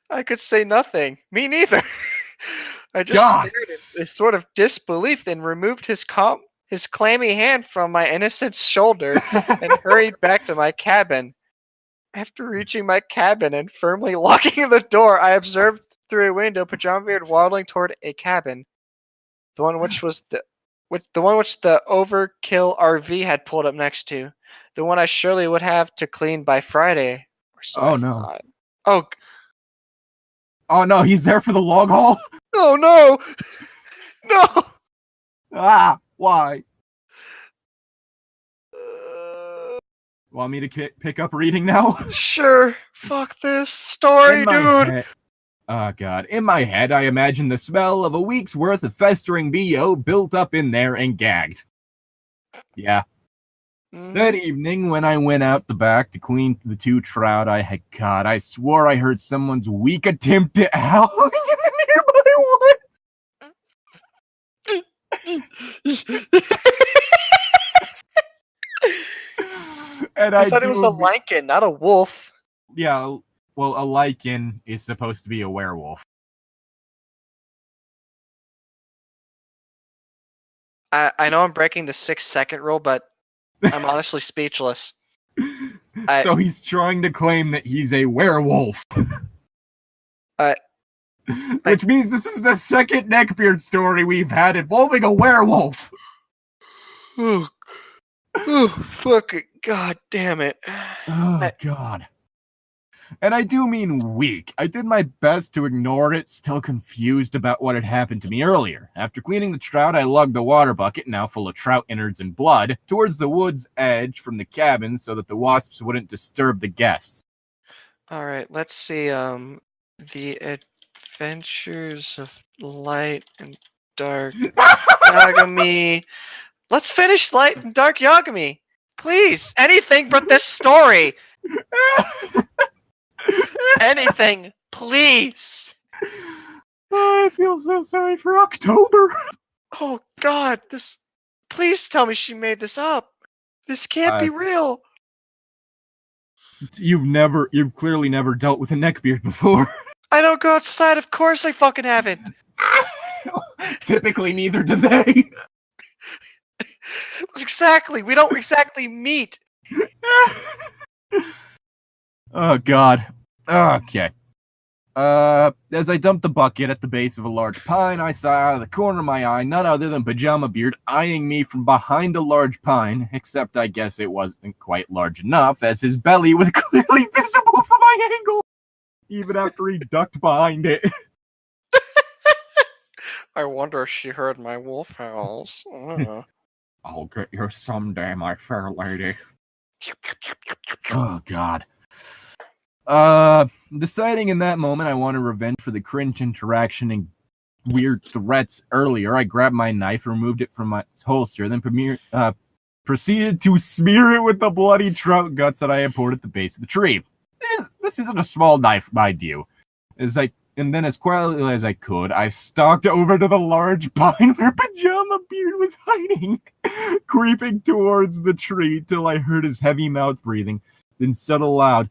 I could say nothing. Me neither. I just stared in sort of disbelief, then removed his clammy hand from my innocent's shoulder and hurried back to my cabin. After reaching my cabin and firmly locking the door, I observed through a window Pajama Beard waddling toward a cabin. The one which was the one which the Overkill RV had pulled up next to. The one I surely would have to clean by Friday. Or so Oh, I no. thought. Oh, Oh, no, he's there for the log haul? oh no! No! Ah, why? Uh, Want me to pick up reading now? sure. Fuck this story, dude. Oh, God. In my head, I imagine the smell of a week's worth of festering BO built up in there and gagged. Yeah. That evening, when I went out the back to clean the 2 trout I swore I heard someone's weak attempt at howling in the nearby woods. And I thought it was a lichen, not a wolf. Yeah, well, a lichen is supposed to be a werewolf. I know I'm breaking the 6-second rule, but I'm honestly speechless. So he's trying to claim that he's a werewolf. Which means this is the second Neckbeard story we've had involving a werewolf. Oh, fuck it. God damn it. Oh, God. And I do mean weak. I did my best to ignore it, still confused about what had happened to me earlier. After cleaning the trout, I lugged the water bucket, now full of trout innards and blood, towards the wood's edge from the cabin so that the wasps wouldn't disturb the guests. Alright, let's see. The Adventures of Light and Dark Yagami. Let's finish Light and Dark Yagami. Please, anything but this story. Anything, please. I feel so sorry for October. Oh God, this. Please tell me she made this up. This can't be real. You've clearly never dealt with a neckbeard before. I don't go outside. Of course, I fucking haven't. Typically, neither do they. Exactly. We don't exactly meet. Oh, God. Okay. As I dumped the bucket at the base of a large pine, I saw out of the corner of my eye none other than Pajama Beard eyeing me from behind a large pine, except I guess it wasn't quite large enough, as his belly was clearly visible from my angle, even after he ducked behind it. I wonder if she heard my wolf howls. I'll get you someday, my fair lady. Oh, God. Deciding in that moment I wanted revenge for the cringe interaction and weird threats earlier, I grabbed my knife, removed it from my holster, then proceeded to smear it with the bloody trout guts that I had poured at the base of the tree. This isn't a small knife, mind you. And then as quietly as I could, I stalked over to the large pine where Pajama Beard was hiding, creeping towards the tree till I heard his heavy mouth breathing, then said aloud,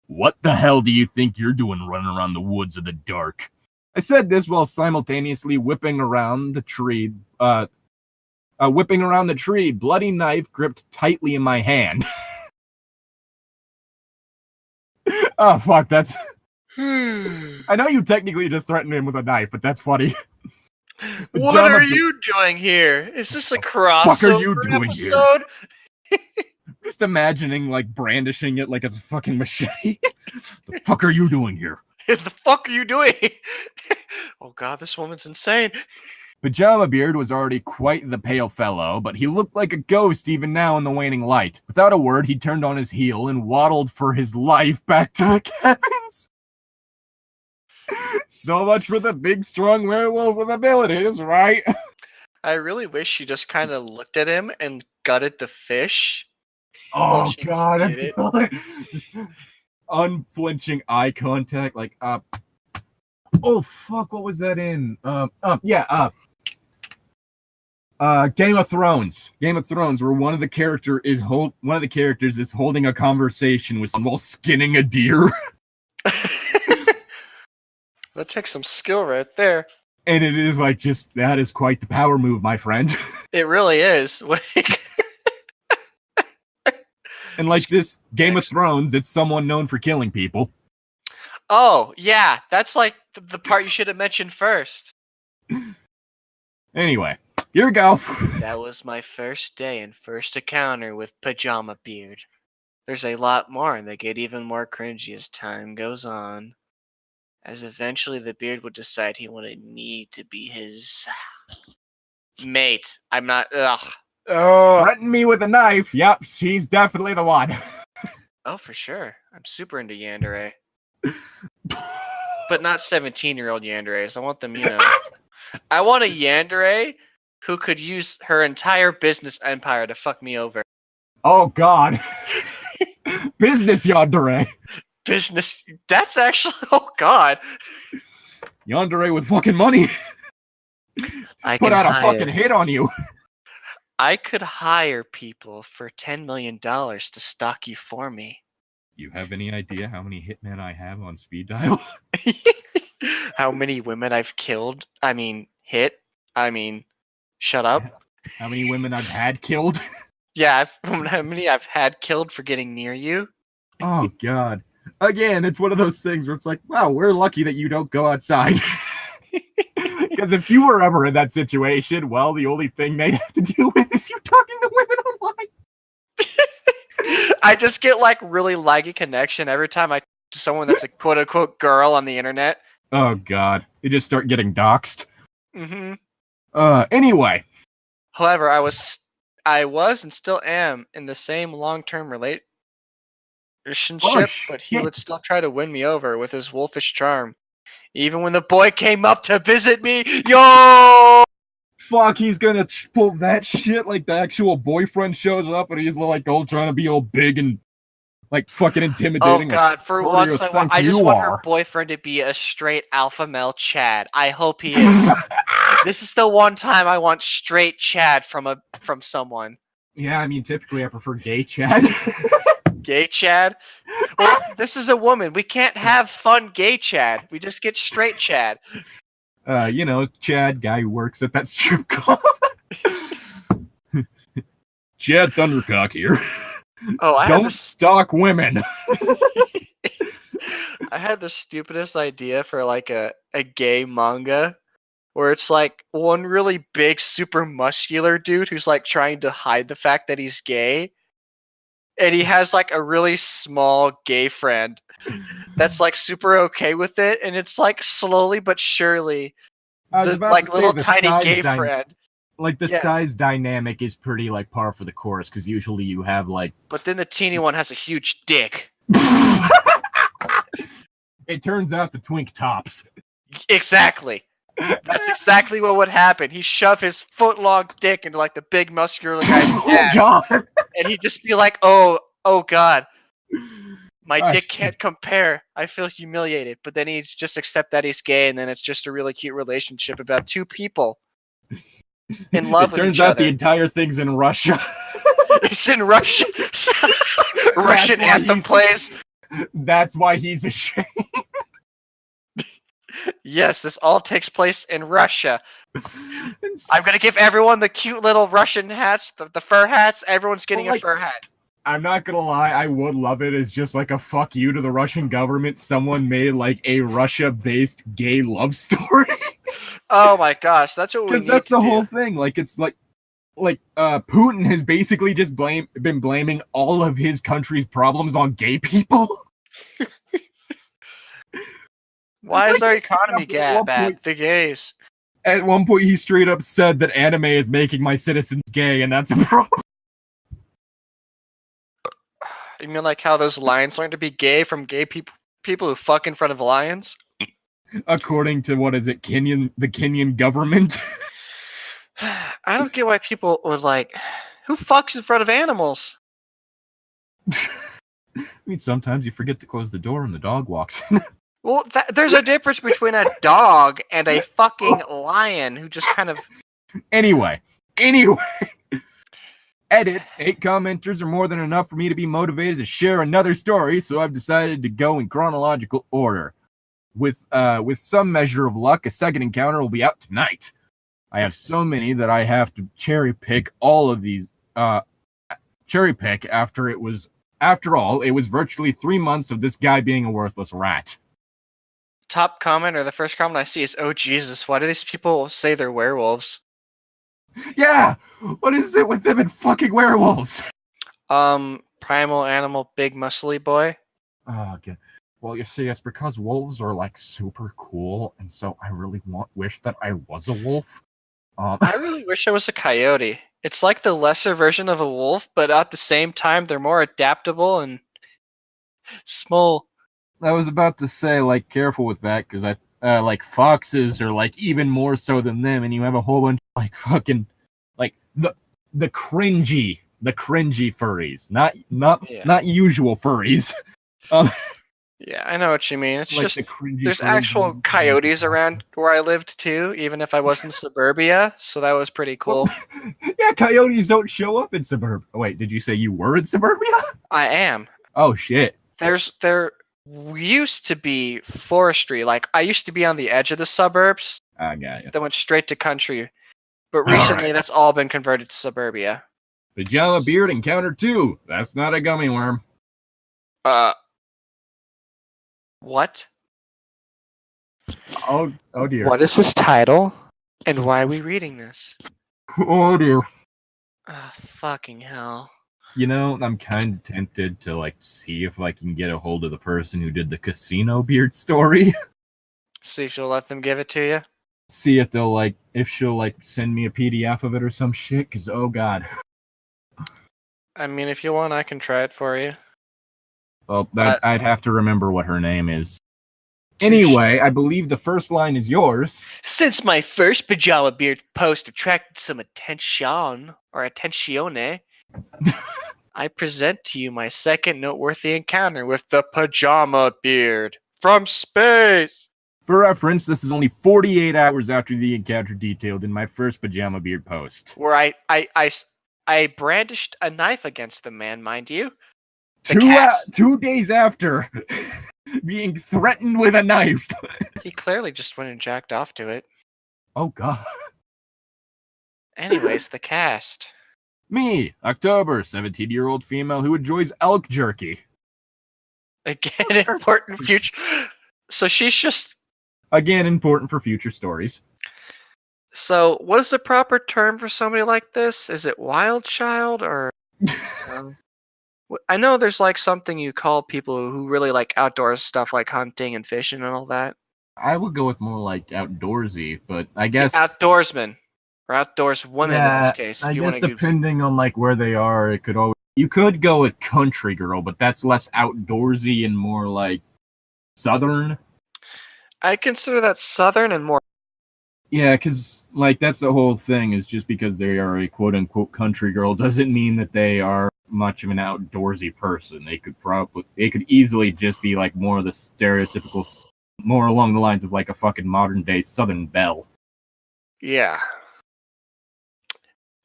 "What the hell do you think you're doing running around the woods in the dark?" I said this while simultaneously whipping around the tree, bloody knife gripped tightly in my hand. Oh, fuck, that's... I know you technically just threatened him with a knife, but that's funny. What are you doing here? Is this a crossover fuck are you doing episode? Here? Just imagining, like, brandishing it like it's a fucking machete. The fuck are you doing here? The fuck are you doing? Oh God, this woman's insane. Pajama Beard was already quite the pale fellow, but he looked like a ghost even now in the waning light. Without a word, he turned on his heel and waddled for his life back to the cabins. So much for the big, strong werewolf with abilities, right? I really wish she just kind of looked at him and gutted the fish. Oh, God. I feel like just unflinching eye contact, like, oh, fuck, what was that in? Game of Thrones. Game of Thrones, where one of the characters is holding a conversation with someone while skinning a deer. That takes some skill right there. And it is like that is quite the power move, my friend. It really is. And like this Game of Thrones, it's someone known for killing people. Oh, yeah. That's like the part you should have mentioned first. Anyway, here we go. That was my first day and first encounter with Pajama Beard. There's a lot more, and they get even more cringy as time goes on. As eventually the beard would decide he wanted me to be his mate. I'm not. Ugh. Oh. Threaten me with a knife. Yep, she's definitely the one. Oh, for sure. I'm super into yandere. But not 17-year-old yanderes. I want them, I want a yandere who could use her entire business empire to fuck me over. Oh, God. Business yandere. Business. That's actually. Oh, God. Yandere with fucking money. I Put can out a hire- fucking hit on you. I could hire people for $10 million to stalk you for me. You have any idea how many hitmen I have on speed dial? How many women I've killed? I mean, hit? I mean, shut up. How many women I've had killed? Yeah, how many I've had killed for getting near you? Oh, God. Again, it's one of those things where it's like, wow, we're lucky that you don't go outside. Because if you were ever in that situation, well, the only thing they'd have to deal with is you talking to women online. I just get like really laggy connection every time I talk to someone that's a quote unquote girl on the internet. Oh, God. You just start getting doxxed. Mm-hmm. Anyway. However, I was and still am in the same long-term relationship, but he would still try to win me over with his wolfish charm. Even when the boy came up to visit me, yo! Fuck, he's gonna pull that shit like the actual boyfriend shows up and he's like all trying to be all big and like fucking intimidating. Oh, God, like, for once I just want her boyfriend to be a straight alpha male Chad. I hope he is. This is the one time I want straight Chad from someone. Yeah, I mean, typically I prefer gay Chad. Gay Chad? Well, this is a woman. We can't have fun gay Chad. We just get straight Chad. Chad, guy who works at that strip club. Chad Thundercock here. Oh, Don't stalk women. I had the stupidest idea for like a gay manga where it's like one really big, super muscular dude who's like trying to hide the fact that he's gay. And he has like a really small gay friend that's like super okay with it. And it's like slowly but surely the like little tiny gay friend. Like the size dynamic is pretty like par for the course because usually you have like. But then the teeny one has a huge dick. It turns out the twink tops. Exactly. That's exactly what would happen. He'd shove his foot-long dick into like the big muscular guy's head. Oh, God. And he'd just be like, oh God. My dick can't compare. I feel humiliated. But then he'd just accept that he's gay, and then it's just a really cute relationship about two people in love with each other. It turns out the entire thing's in Russia. It's in Russia. Russian anthem plays. That's why he's ashamed. Yes, this all takes place in Russia. I'm going to give everyone the cute little Russian hats, the fur hats. Everyone's getting a fur hat. I'm not going to lie, I would love it as just like a fuck you to the Russian government. Someone made like a Russia-based gay love story. Oh my gosh, that's what we need to do. Because that's the whole thing. Like, it's like Putin has basically just been blaming all of his country's problems on gay people. Why is our economy bad? The gays. At one point, he straight up said that anime is making my citizens gay, and that's a problem. You mean like how those lions learn to be gay from gay people who fuck in front of lions? According to, what is it, the Kenyan government? I don't get why people would like... Who fucks in front of animals? I mean, sometimes you forget to close the door and the dog walks in. Well, there's a difference between a dog and a fucking lion who just kind of... Anyway. Edit. 8 commenters are more than enough for me to be motivated to share another story, so I've decided to go in chronological order. With some measure of luck, a second encounter will be out tonight. I have so many that I have to cherry pick all of these. After all, it was virtually 3 months of this guy being a worthless rat. Top comment, or the first comment I see is, oh Jesus, why do these people say they're werewolves? Yeah! What is it with them and fucking werewolves? Primal animal, big muscly boy. Oh, okay. Well, you see, it's because wolves are like super cool, and so I really wish that I was a wolf. I really wish I was a coyote. It's like the lesser version of a wolf, but at the same time, they're more adaptable and small. I was about to say, like, careful with that, because like, foxes are, like, even more so than them, and you have a whole bunch of, like, fucking, like, the cringy furries, not usual furries. Yeah, I know what you mean. It's like just the cringy there's furries actual and- coyotes around where I lived too, even if I was in suburbia, so that was pretty cool. Yeah, coyotes don't show up in suburbia. Wait, did you say you were in suburbia? I am. Oh shit. There used to be forestry. Like I used to be on the edge of the suburbs I got you. that went straight to country. But All recently right. that's all been converted to suburbia. Pajama Beard Encounter 2. That's not a gummy worm. What? Oh dear. What is this title? And why are we reading this? Oh dear. Fucking hell. You know, I'm kind of tempted to like see if I can get a hold of the person who did the casino beard story. See if you'll let them give it to you. See if she'll like send me a PDF of it or some shit. Cause oh god. I mean, if you want, I can try it for you. Well, I'd have to remember what her name is. Anyway, I believe the first line is yours. Since my first Pajama Beard post attracted some attention, or attenzione, I present to you my second noteworthy encounter with the Pajama Beard from space. For reference, this is only 48 hours after the encounter detailed in my first Pajama Beard post. Where I brandished a knife against the man, mind you. 2 days after being threatened with a knife. He clearly just went and jacked off to it. Oh god. Anyways, the cast. Me, October, 17-year-old female who enjoys elk jerky. Again, important future. So she's just. Again, important for future stories. So, what is the proper term for somebody like this? Is it wild child or? I know there's like something you call people who really like outdoors stuff, like hunting and fishing and all that. I would go with more like outdoorsy, but I guess Outdoorsman or outdoors woman in this case. I guess depending on like where they are, it could always you could go with country girl, but that's less outdoorsy and more like southern. I consider that southern and more. Yeah, because like that's the whole thing. Is just because they are a quote unquote country girl doesn't mean that they are much of an outdoorsy person. They could easily just be like more of the stereotypical, more along the lines of like a fucking modern day Southern belle. Yeah.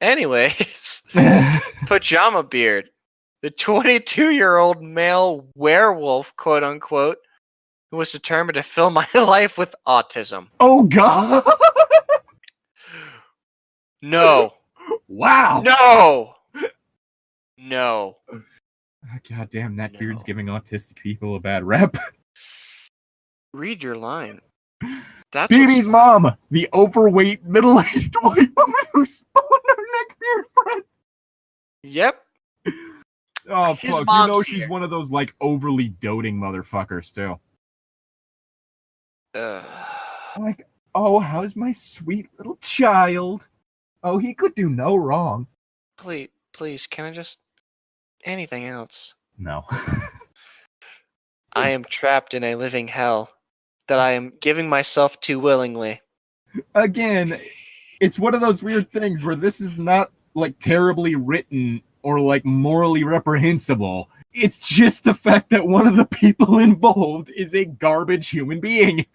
Anyways, Pajama Beard, the 22-year-old male werewolf, quote unquote, who was determined to fill my life with autism. Oh god! No. Wow! No. God damn, Neckbeard's giving autistic people a bad rep. Read your line. That's BB's mom, the overweight, middle-aged white woman who spawned her Neckbeard friend. Yep. Oh, His fuck. You mom's know she's here. one of those, like, overly doting motherfuckers, too. Like, oh, how's my sweet little child? Oh, he could do no wrong. Please, can I just... Anything else? No. I am trapped in a living hell that I am giving myself to willingly. Again, it's one of those weird things where this is not, like, terribly written or, like, morally reprehensible. It's just the fact that one of the people involved is a garbage human being.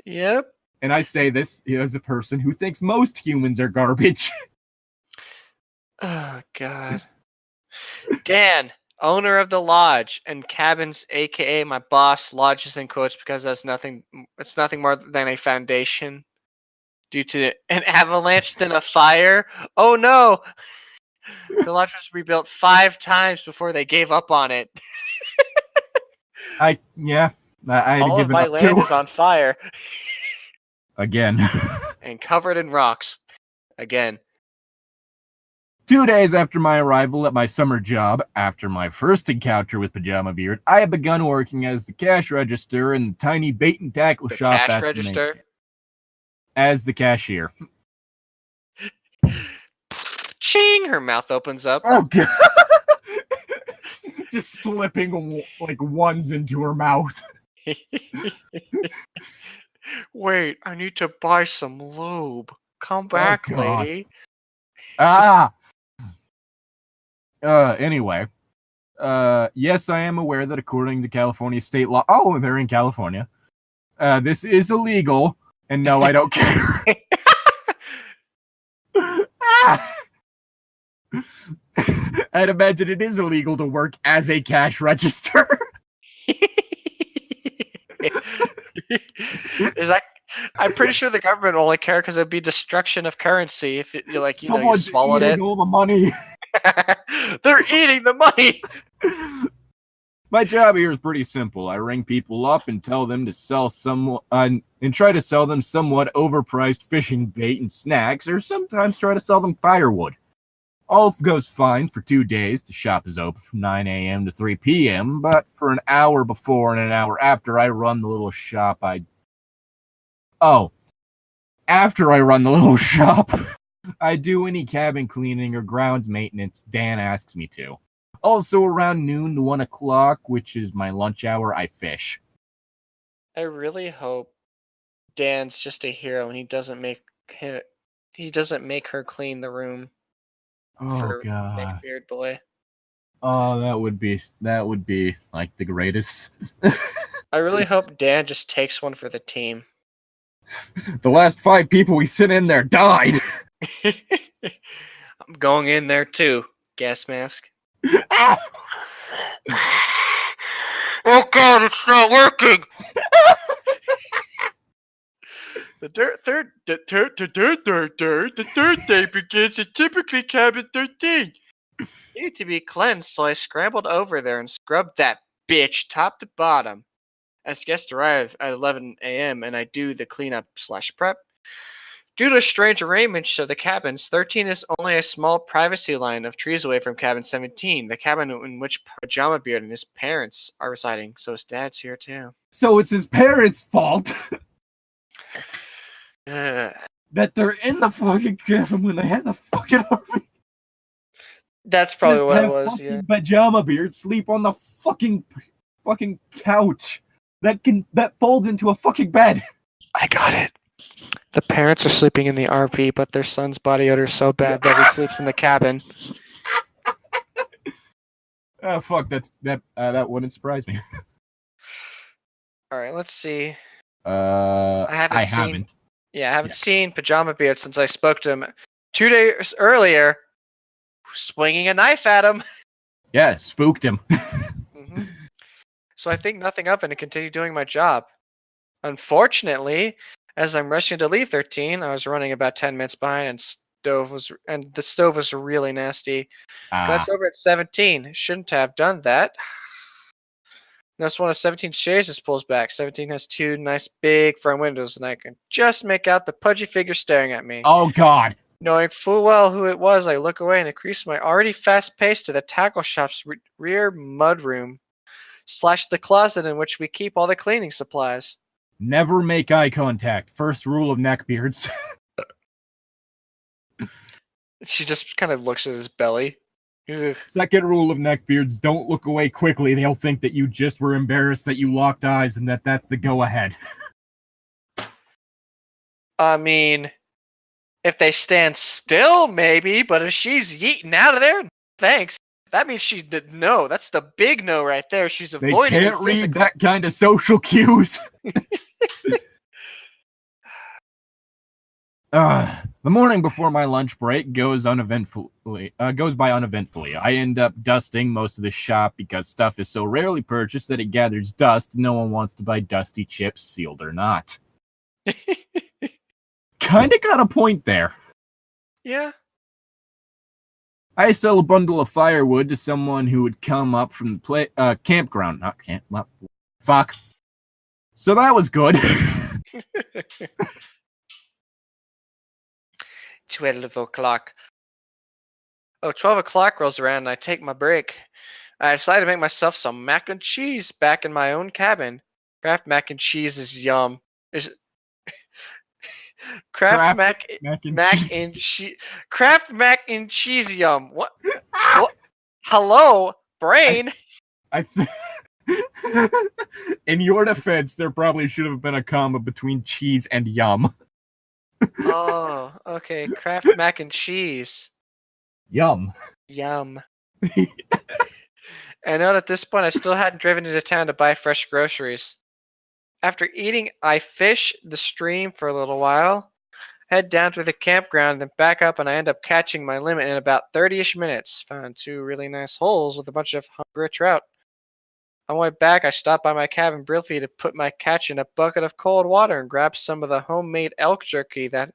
Yep. And I say this as a person who thinks most humans are garbage. Oh, God. Dan, owner of the lodge and cabins, aka my boss, lodges in quotes because it's nothing more than a foundation due to an avalanche than a fire. Oh no! The lodge was rebuilt 5 times before they gave up on it. I had All to of give it my up land too. is on fire Again. and covered in rocks. Again. 2 days after my arrival at my summer job, after my first encounter with Pajama Beard, I had begun working as the cash register in the tiny bait and tackle The shop cash at register? as the cashier. Ching! Her mouth opens up. Oh, God. Just slipping like ones into her mouth. Wait, I need to buy some lube. Come back, lady. Anyway. Yes, I am aware that according to California state law... Oh, they're in California. This is illegal. And no, I don't care. I'd imagine it is illegal to work as a cash register. Is that? I'm pretty sure the government will only care because it'd be destruction of currency if you like you swallowed it. All the money. They're eating the money. My job here is pretty simple. I ring people up and tell them to sell and try to sell them somewhat overpriced fishing bait and snacks, or sometimes try to sell them firewood. All goes fine for 2 days. The shop is open from 9 a.m. to 3 p.m., but for an hour before and an hour after I run the little shop, after I run the little shop, I do any cabin cleaning or grounds maintenance Dan asks me to. Also, around noon to 1 o'clock, which is my lunch hour, I fish. I really hope Dan's just a hero and he doesn't make her clean the room. Oh, God. Neckbeard boy. Oh, that would be like the greatest. I really hope Dan just takes one for the team. The last 5 people we sent in there died. I'm going in there too. Gas mask. Oh God, it's not working. The third day begins at typically cabin 13. Needed to be cleansed, so I scrambled over there and scrubbed that bitch top to bottom. As guests arrive at 11 a.m. and I do the cleanup / prep. Due to strange arrangements of the cabins, 13 is only a small privacy line of trees away from cabin 17, the cabin in which Pajama Beard and his parents are residing. So his dad's here too. So it's his parents' fault that they're in the fucking cabin when they had the fucking army. That's probably what it was. Yeah. Pajama Beard sleep on the fucking couch that folds into a fucking bed. I got it. The parents are sleeping in the RV, but their son's body odor is so bad that he sleeps in the cabin. Oh fuck! That wouldn't surprise me. All right, let's see. I haven't. Yeah, I haven't seen Pajama Beard since I spoke to him 2 days earlier, swinging a knife at him. Yeah, spooked him. Mm-hmm. So I think nothing of it and continue doing my job. Unfortunately, as I'm rushing to leave 13, I was running about 10 minutes behind, and the stove was really nasty. Glanced over at 17. Shouldn't have done that. Notice one of 17's shades just pulls back. 17 has 2 nice big front windows, and I can just make out the pudgy figure staring at me. Oh God! Knowing full well who it was, I look away and increase my already fast pace to the tackle shop's rear mudroom / the closet in which we keep all the cleaning supplies. Never make eye contact. First rule of neckbeards. She just kind of looks at his belly. Ugh. Second rule of neckbeards, don't look away quickly. They'll think that you just were embarrassed that you locked eyes and that's the go-ahead. I mean, if they stand still, maybe, but if she's yeeting out of there, thanks. That means she did no. That's the big no right there. She's avoiding. They can't read that kind of social cues. The morning before my lunch break goes by uneventfully. I end up dusting most of the shop because stuff is so rarely purchased that it gathers dust. No one wants to buy dusty chips, sealed or not. Kinda got a point there. Yeah. I sell a bundle of firewood to someone who would come up from the campground. Fuck. So that was good. 12 o'clock. Oh, 12 o'clock rolls around and I take my break. I decide to make myself some mac and cheese back in my own cabin. Kraft mac and cheese is yum. Is Kraft mac and cheese. Kraft mac and cheese yum. What? What? Hello, brain. In your defense, there probably should have been a comma between cheese and yum. Oh, okay. Kraft mac and cheese. Yum. Yum. I know at this point I still hadn't driven into town to buy fresh groceries. After eating, I fish the stream for a little while, head down to the campground, then back up, and I end up catching my limit in about 30-ish minutes. Found 2 really nice holes with a bunch of hungry trout. On my way back, I stopped by my cabin briefly to put my catch in a bucket of cold water and grab some of the homemade elk jerky that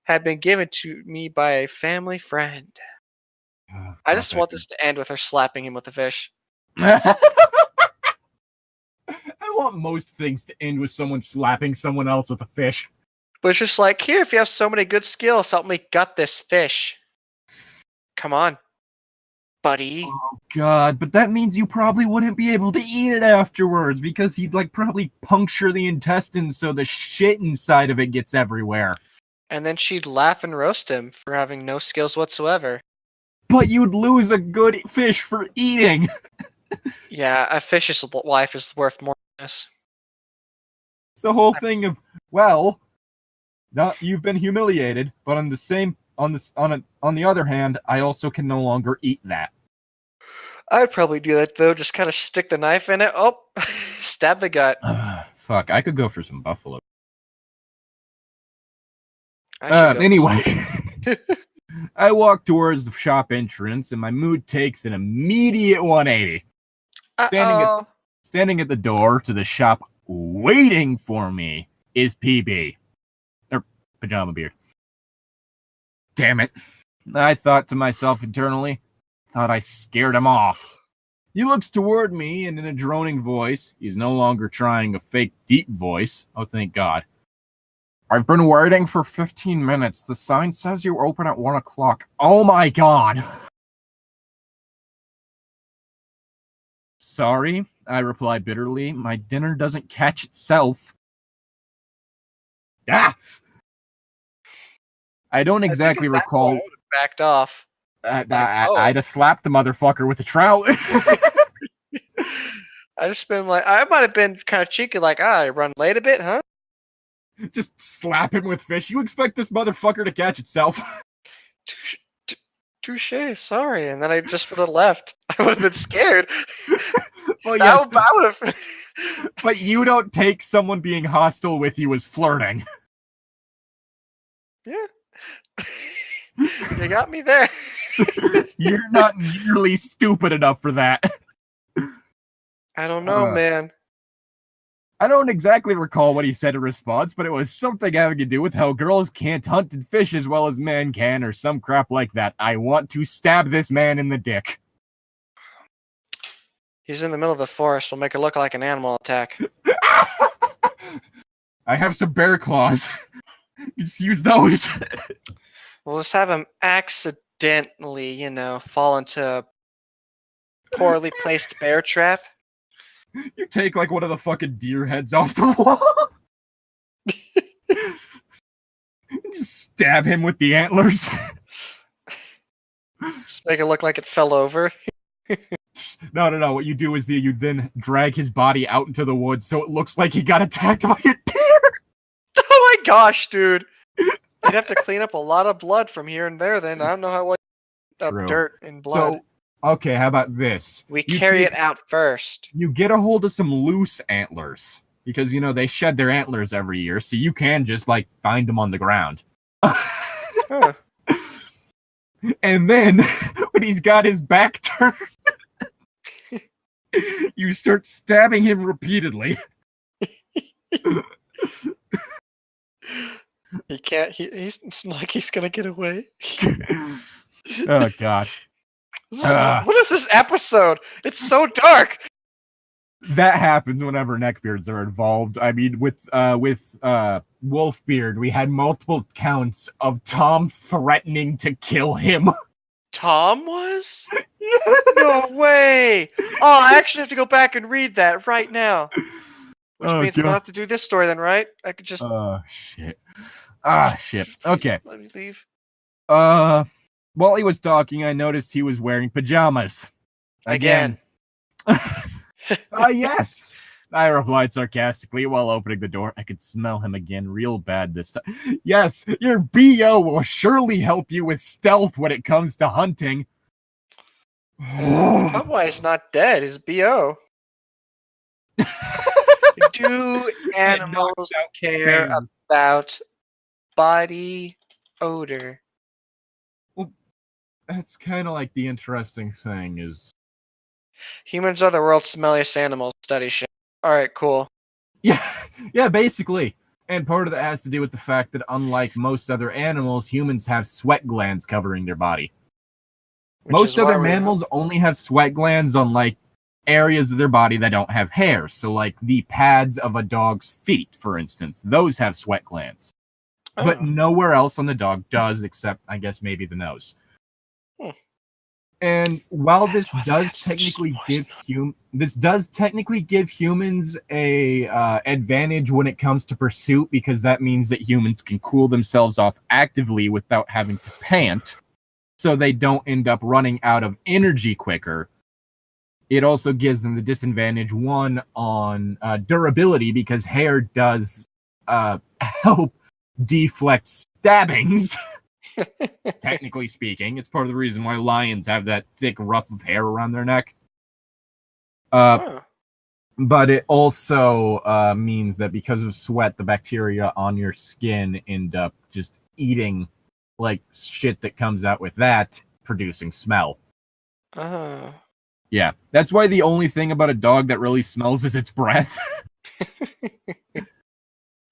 had been given to me by a family friend. Oh, I just want this to end with her slapping him with a fish. I want most things to end with someone slapping someone else with a fish. But it's just like, here, if you have so many good skills, help me gut this fish. Come on, buddy. Oh god, but that means you probably wouldn't be able to eat it afterwards because he'd probably puncture the intestines so the shit inside of it gets everywhere. And then she'd laugh and roast him for having no skills whatsoever. But you'd lose a good fish for eating. Yeah, a fish's life is worth more than this. It's the whole thing of, well, you've been humiliated, but on the other hand, I also can no longer eat that. I'd probably do that though. Just kind of stick the knife in it. Oh, stab the gut. Fuck, I could go for some buffalo. Anyway. I walk towards the shop entrance, and my mood takes an immediate 180. Standing at the door to the shop, waiting for me, is PB. Or Pajama Beard. Damn it. I thought to myself internally, thought I scared him off. He looks toward me, and in a droning voice, he's no longer trying a fake deep voice. Oh, thank God. I've been waiting for 15 minutes. The sign says you open at 1 o'clock. Oh my God. Sorry, I reply bitterly. My dinner doesn't catch itself. Ah! I don't exactly recall. I would have backed off. I'd have slapped the motherfucker with a trout. I just been like, I might have been kind of cheeky, like, I run late a bit, huh? Just slap him with fish. You expect this motherfucker to catch itself? Touche, sorry. And then I just would have left. I would have been scared. Well, yes. I would have. But you don't take someone being hostile with you as flirting. Yeah. You got me there. You're not nearly stupid enough for that. I don't know, man. I don't exactly recall what he said in response, but it was something having to do with how girls can't hunt and fish as well as men can, or some crap like that. I want to stab this man in the dick. He's in the middle of the forest. We'll make it look like an animal attack. I have some bear claws. Just use those. We'll just have him accidentally, fall into a poorly placed bear trap. You take one of the fucking deer heads off the wall. Just stab him with the antlers. Just make it look like it fell over. No. What you do is you then drag his body out into the woods so it looks like he got attacked by a deer. Oh my gosh, dude. You'd have to clean up a lot of blood from here and there then. I don't know how much dirt and blood. So, okay, how about this? We carry it out first. You get a hold of some loose antlers. Because, they shed their antlers every year, so you can just, find them on the ground. Huh. And then, when he's got his back turned, you start stabbing him repeatedly. He can't. It's not like he's gonna get away. Oh God! What is this episode? It's so dark. that happens whenever neckbeards are involved. I mean, with Wolfbeard, we had multiple counts of Tom threatening to kill him. Tom was? Yes! No way! Oh, I actually have to go back and read that right now. Which means I don't have to do this story then, right? I could just... Oh, shit. Ah, shit. Okay. Let me leave. While he was talking, I noticed he was wearing pajamas. Again. Yes! I replied sarcastically while opening the door. I could smell him again real bad this time. Yes, your BO will surely help you with stealth when it comes to hunting. Cowboy's not dead, he's BO. Do animals care about body odor? Well, that's kind of like the interesting thing is... Humans are the world's smelliest animals, study shit. Alright, cool. Yeah, basically. And part of that has to do with the fact that unlike most other animals, humans have sweat glands covering their body. Most other mammals only have sweat glands on, like, areas of their body that don't have hair. So, like, the pads of a dog's feet, for instance. Those have sweat glands. Oh. But nowhere else on the dog does, except, I guess, maybe the nose. And while this does technically give humans a advantage when it comes to pursuit, because that means that humans can cool themselves off actively without having to pant, so they don't end up running out of energy quicker. It also gives them the disadvantage, one, on durability, because hair does help deflect stabbings. Technically speaking, it's part of the reason why lions have that thick ruff of hair around their neck. But it also means that because of sweat, the bacteria on your skin end up just eating like shit that comes out with that, producing smell. Yeah, that's why the only thing about a dog that really smells is its breath.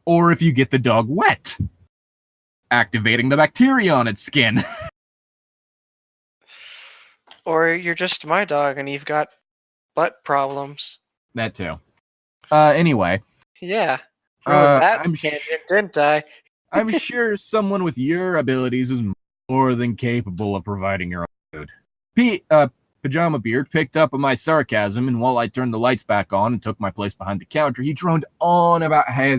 Or if you get the dog wet, activating the bacteria on its skin. Or you're just my dog and you've got butt problems. That too. Anyway. Yeah. Didn't I? I'm sure someone with your abilities is more than capable of providing your own food. Pajama Beard picked up on my sarcasm, and while I turned the lights back on and took my place behind the counter, he droned on about how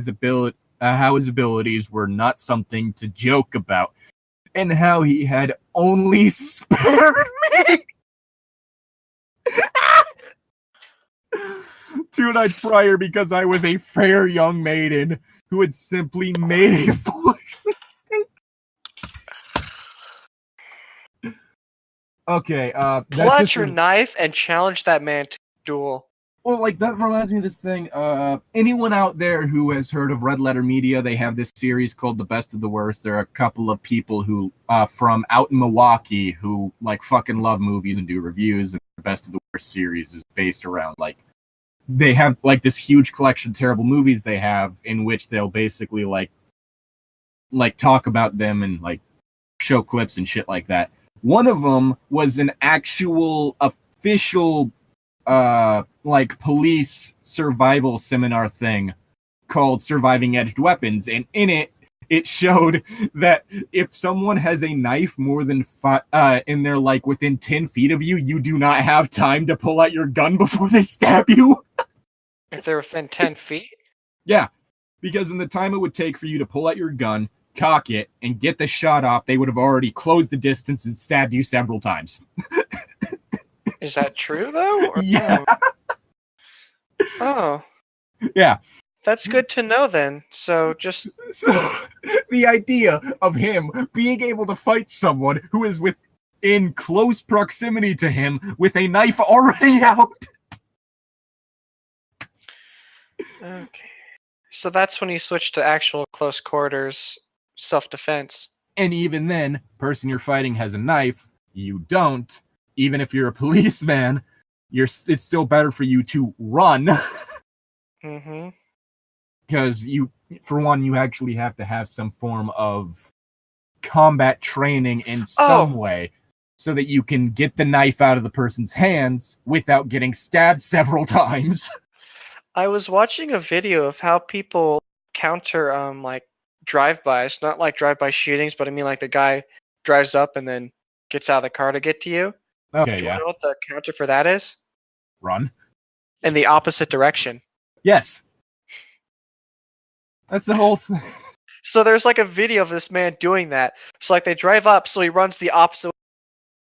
his abilities were not something to joke about, and how he had only spared me 2 nights prior because I was a fair young maiden who had simply made a foolish mistake. Okay, pull out your knife and challenge that man to duel. Well, like, that reminds me of this thing. Anyone out there who has heard of Red Letter Media, they have this series called The Best of the Worst. There are a couple of people who, from out in Milwaukee, who, like, fucking love movies and do reviews, and The Best of the Worst series is based around, like, they have, like, this huge collection of terrible movies they have, in which they'll basically, like, talk about them and, like, show clips and shit like that. One of them was an actual official like police survival seminar thing called Surviving Edged Weapons, and in it showed that if someone has a knife more than and they're like within 10 feet of you, you do not have time to pull out your gun before they stab you. If they're within 10 feet? Yeah, because in the time it would take for you to pull out your gun, cock it, and get the shot off, they would have already closed the distance and stabbed you several times. Is that true, though? Or yeah. No? Oh. Yeah. That's good to know, then. So, the idea of him being able to fight someone who is in close proximity to him with a knife already out. Okay. So that's when you switch to actual close quarters self-defense. And even then, person you're fighting has a knife, you don't. Even if you're a policeman, it's still better for you to run. Mm-hmm. Because for one, you actually have to have some form of combat training in some way so that you can get the knife out of the person's hands without getting stabbed several times. I was watching a video of how people counter like drive-bys, not like drive-by shootings, but I mean like the guy drives up and then gets out of the car to get to you. Okay, Do you yeah. know what the counter for that is? Run. In the opposite direction. Yes. That's the whole thing. So there's like a video of this man doing that. So like they drive up, so he runs the opposite.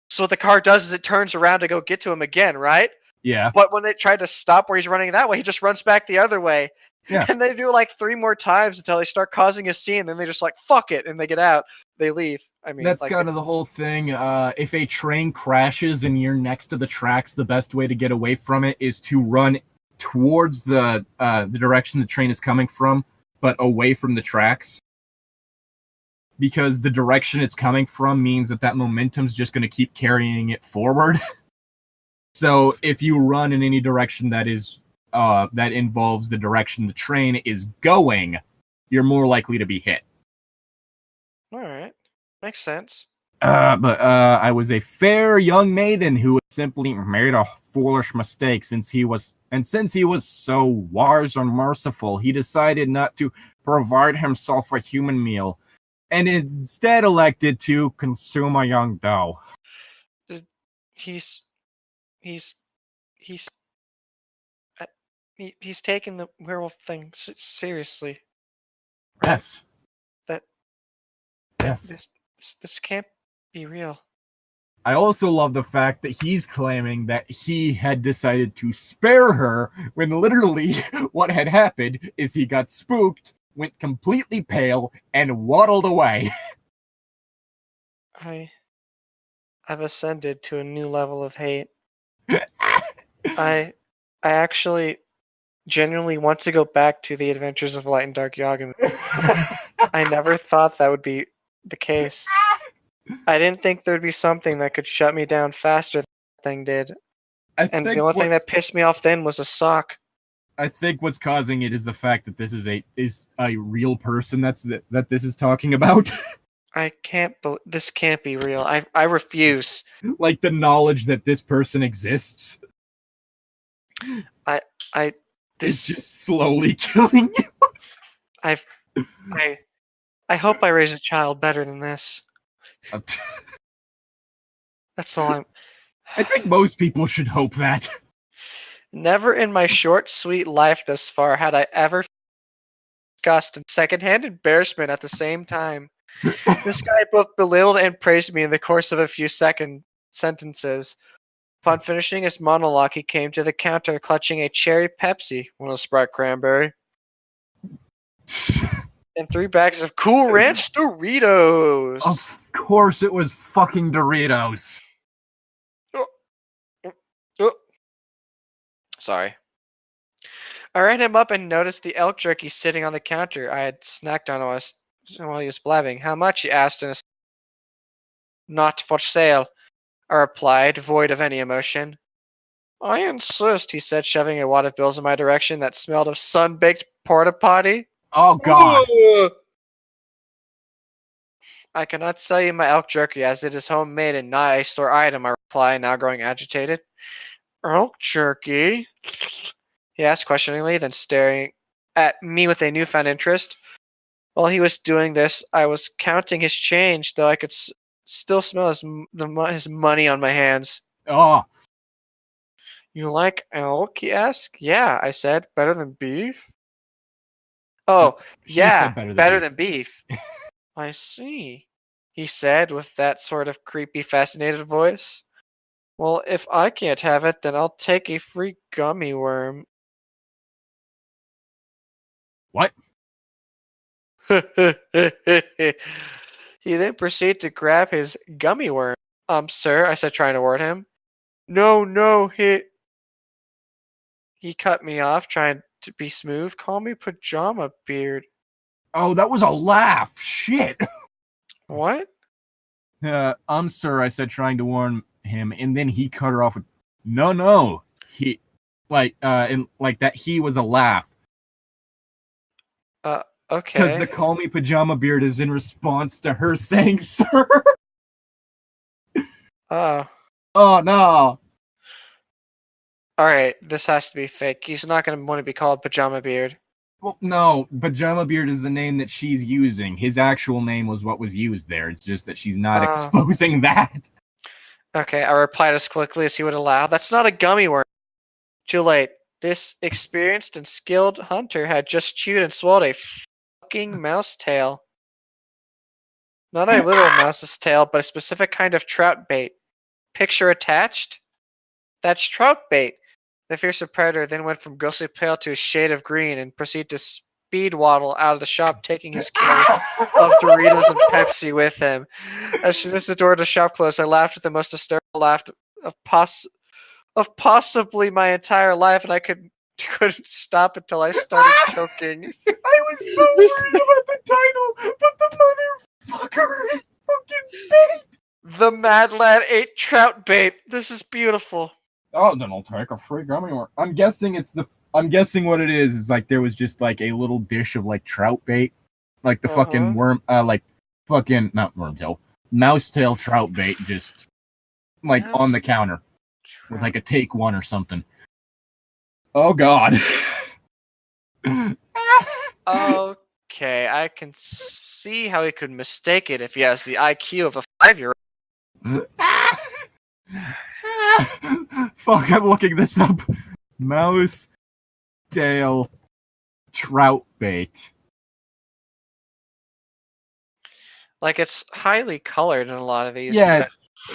So what the car does is it turns around to go get to him again, right? Yeah. But when they try to stop where he's running that way, he just runs back the other way. Yeah. And they do it like 3 more times until they start causing a scene. Then they just like, fuck it. And they get out. They leave. I mean, that's like, kind of the whole thing. If a train crashes and you're next to the tracks, the best way to get away from it is to run towards the direction the train is coming from, but away from the tracks. Because the direction it's coming from means that momentum's just going to keep carrying it forward. So if you run in any direction that is that involves the direction the train is going, you're more likely to be hit. all right. Makes sense. But I was a fair young maiden who simply made a foolish mistake since he was so wise and merciful, he decided not to provide himself a human meal, and instead elected to consume a young doe. He's taking the werewolf thing seriously. Right? Yes. Yes. This can't be real. I also love the fact that he's claiming that he had decided to spare her when literally what had happened is he got spooked, went completely pale, and waddled away. I've ascended to a new level of hate. I actually genuinely want to go back to the Adventures of Light and Dark Yagami. I never thought that would be the case. I didn't think there'd be something that could shut me down faster than that thing did. And the only thing that pissed me off then was a sock. I think what's causing it is the fact that this is a real person that this is talking about. This can't be real. I refuse. Like the knowledge that this person exists. This is just slowly killing you. I hope I raise a child better than this. That's all I think most people should hope that. Never in my short, sweet life thus far had I ever disgust and secondhand embarrassment at the same time. This guy both belittled and praised me in the course of a few sentences. Upon finishing his monologue, he came to the counter clutching a cherry Pepsi, one of Sprite cranberry, and 3 bags of Cool Ranch Doritos. Of course it was fucking Doritos. Sorry. I ran him up and noticed the elk jerky sitting on the counter. I had snacked on while he was blabbing. How much? He asked in a... Not for sale, I replied, void of any emotion. I insist, he said, shoving a wad of bills in my direction that smelled of sun-baked porta potty. Oh, God. I cannot sell you my elk jerky as it is homemade and not a store item, I reply, now growing agitated. Elk jerky? He asked questioningly, then staring at me with a newfound interest. While he was doing this, I was counting his change, though I could still smell his money on my hands. Oh. You like elk? He asked. Yeah, I said. Better than beef? Oh, yeah, better than beef. I see, he said with that sort of creepy, fascinated voice. Well, if I can't have it, then I'll take a free gummy worm. What? He then proceeded to grab his gummy worm. Sir, I said, trying to ward him. No, he cut me off, trying to be smooth. Call me Pajama Beard. Oh, that was a laugh. Shit. What? Sir, I said, trying to warn him, and then he cut her off with, no. He, and like that he was a laugh. Okay. Because the call me Pajama Beard is in response to her saying, sir. Oh. Oh, no. Alright, this has to be fake. He's not going to want to be called Pajama Beard. Well, no, Pajama Beard is the name that she's using. His actual name was what was used there. It's just that she's not exposing that. Okay, I replied as quickly as he would allow. That's not a gummy worm. Too late. This experienced and skilled hunter had just chewed and swallowed a fucking mouse tail. Not a literal mouse's tail, but a specific kind of trout bait. Picture attached? That's trout bait. The fearsome predator then went from ghostly pale to a shade of green and proceeded to speed waddle out of the shop, taking his carry of Doritos and Pepsi with him. As soon as the door of the shop closed, I laughed with the most hysterical laugh of possibly my entire life, and I couldn't stop until I started choking. I was so worried about the title, but the motherfucker is fucking bait. The mad lad ate trout bait. This is beautiful. Oh, then I'll take a free gummy worm. I'm guessing what it is like there was just like a little dish of like trout bait. Like the fucking worm, not wormtail, mousetail trout bait just like on the counter with like a take one or something. Oh god. Okay, I can see how he could mistake it if he has the IQ of a 5-year-old. Fuck, I'm looking this up. Mouse tail trout bait. Like, it's highly colored in a lot of these. Yeah,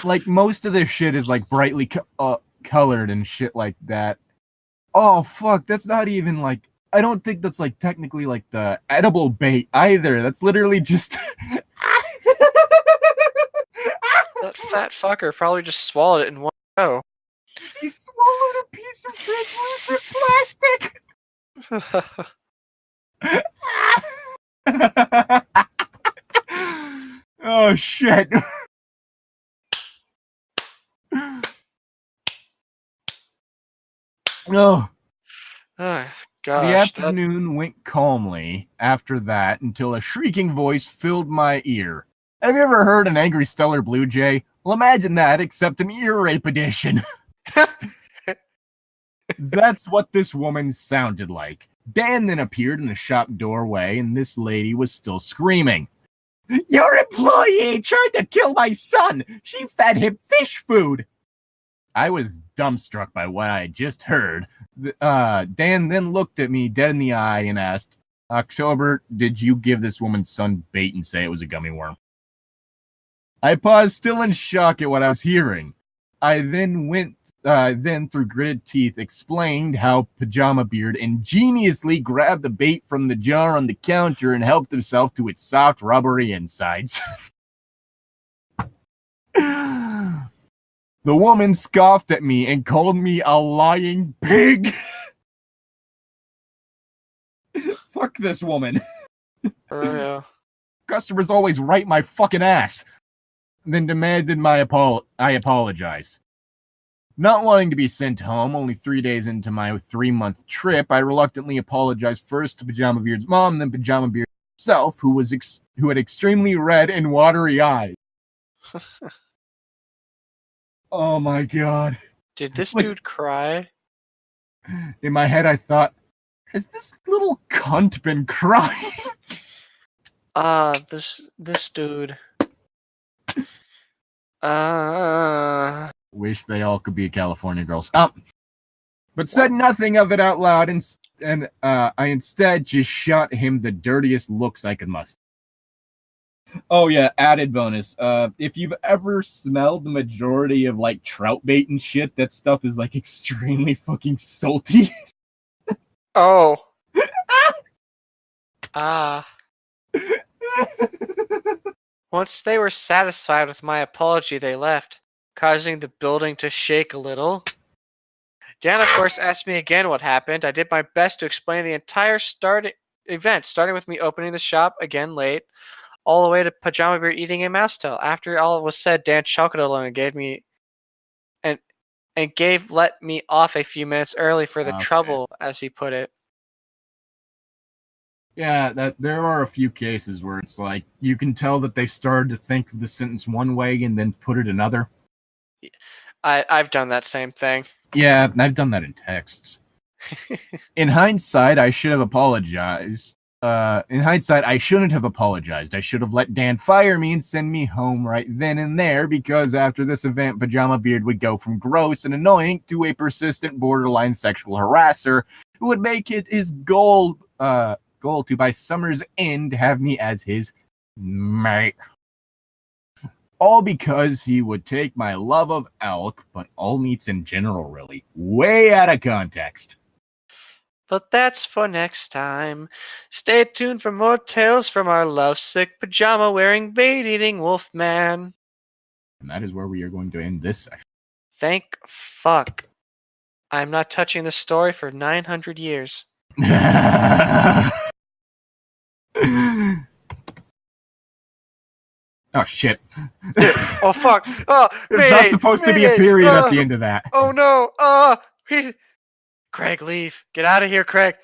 like most of this shit is like brightly colored and shit like that. Oh fuck, that's not even like, I don't think that's like technically like the edible bait either. That's literally just that fat fucker probably just swallowed it in one go. He swallowed a piece of translucent plastic. Oh shit. Oh. Oh, gosh. The afternoon went calmly after that until a shrieking voice filled my ear. Have you ever heard an angry stellar blue jay? Well, imagine that, except an ear rape edition. That's what this woman sounded like. Dan then appeared in the shop doorway, and this lady was still screaming. Your employee tried to kill my son! She fed him fish food! I was dumbstruck by what I had just heard. Dan then looked at me dead in the eye and asked, October, did you give this woman's son bait and say it was a gummy worm? I paused, still in shock at what I was hearing. I then through gritted teeth, explained how Pajama Beard ingeniously grabbed the bait from the jar on the counter and helped himself to its soft, rubbery insides. The woman scoffed at me and called me a lying pig. Fuck this woman. Oh, yeah. Customers always right my fucking ass. Then demanded I apologize. Not wanting to be sent home, only 3 days into my 3-month trip, I reluctantly apologized first to Pajama Beard's mom, then Pajama Beard himself, who had extremely red and watery eyes. Oh my god. Did this dude cry? In my head I thought, has this little cunt been crying? This dude. Wish they all could be California girls. But said nothing of it out loud, and I instead just shot him the dirtiest looks I could muster. Oh yeah, added bonus. If you've ever smelled the majority of like trout bait and shit, that stuff is like extremely fucking salty. Oh. Once they were satisfied with my apology, they left, causing the building to shake a little. Dan, of course, asked me again what happened. I did my best to explain the entire event, starting with me opening the shop again late, all the way to Pajama Beard eating a mouse tail. After all was said, Dan chuckled along and gave me let me off a few minutes early for the trouble, as he put it. Yeah, there are a few cases where it's like you can tell that they started to think of the sentence one way and then put it another. I've done that same thing. Yeah, I've done that in texts. In hindsight, I should have apologized. In hindsight, I shouldn't have apologized. I should have let Dan fire me and send me home right then and there, because after this event, Pajama Beard would go from gross and annoying to a persistent borderline sexual harasser who would make it his goal to, by summer's end, have me as his mate. All because he would take my love of elk, but all meats in general really, way out of context. But that's for next time. Stay tuned for more tales from our lovesick pajama-wearing, bait-eating wolf man. And that is where we are going to end this session. Thank fuck. I'm not touching this story for 900 years. Oh, shit. Oh, fuck. Oh, There's not supposed to be a period at the end of that. Oh, no. Craig, leave. Get out of here, Craig.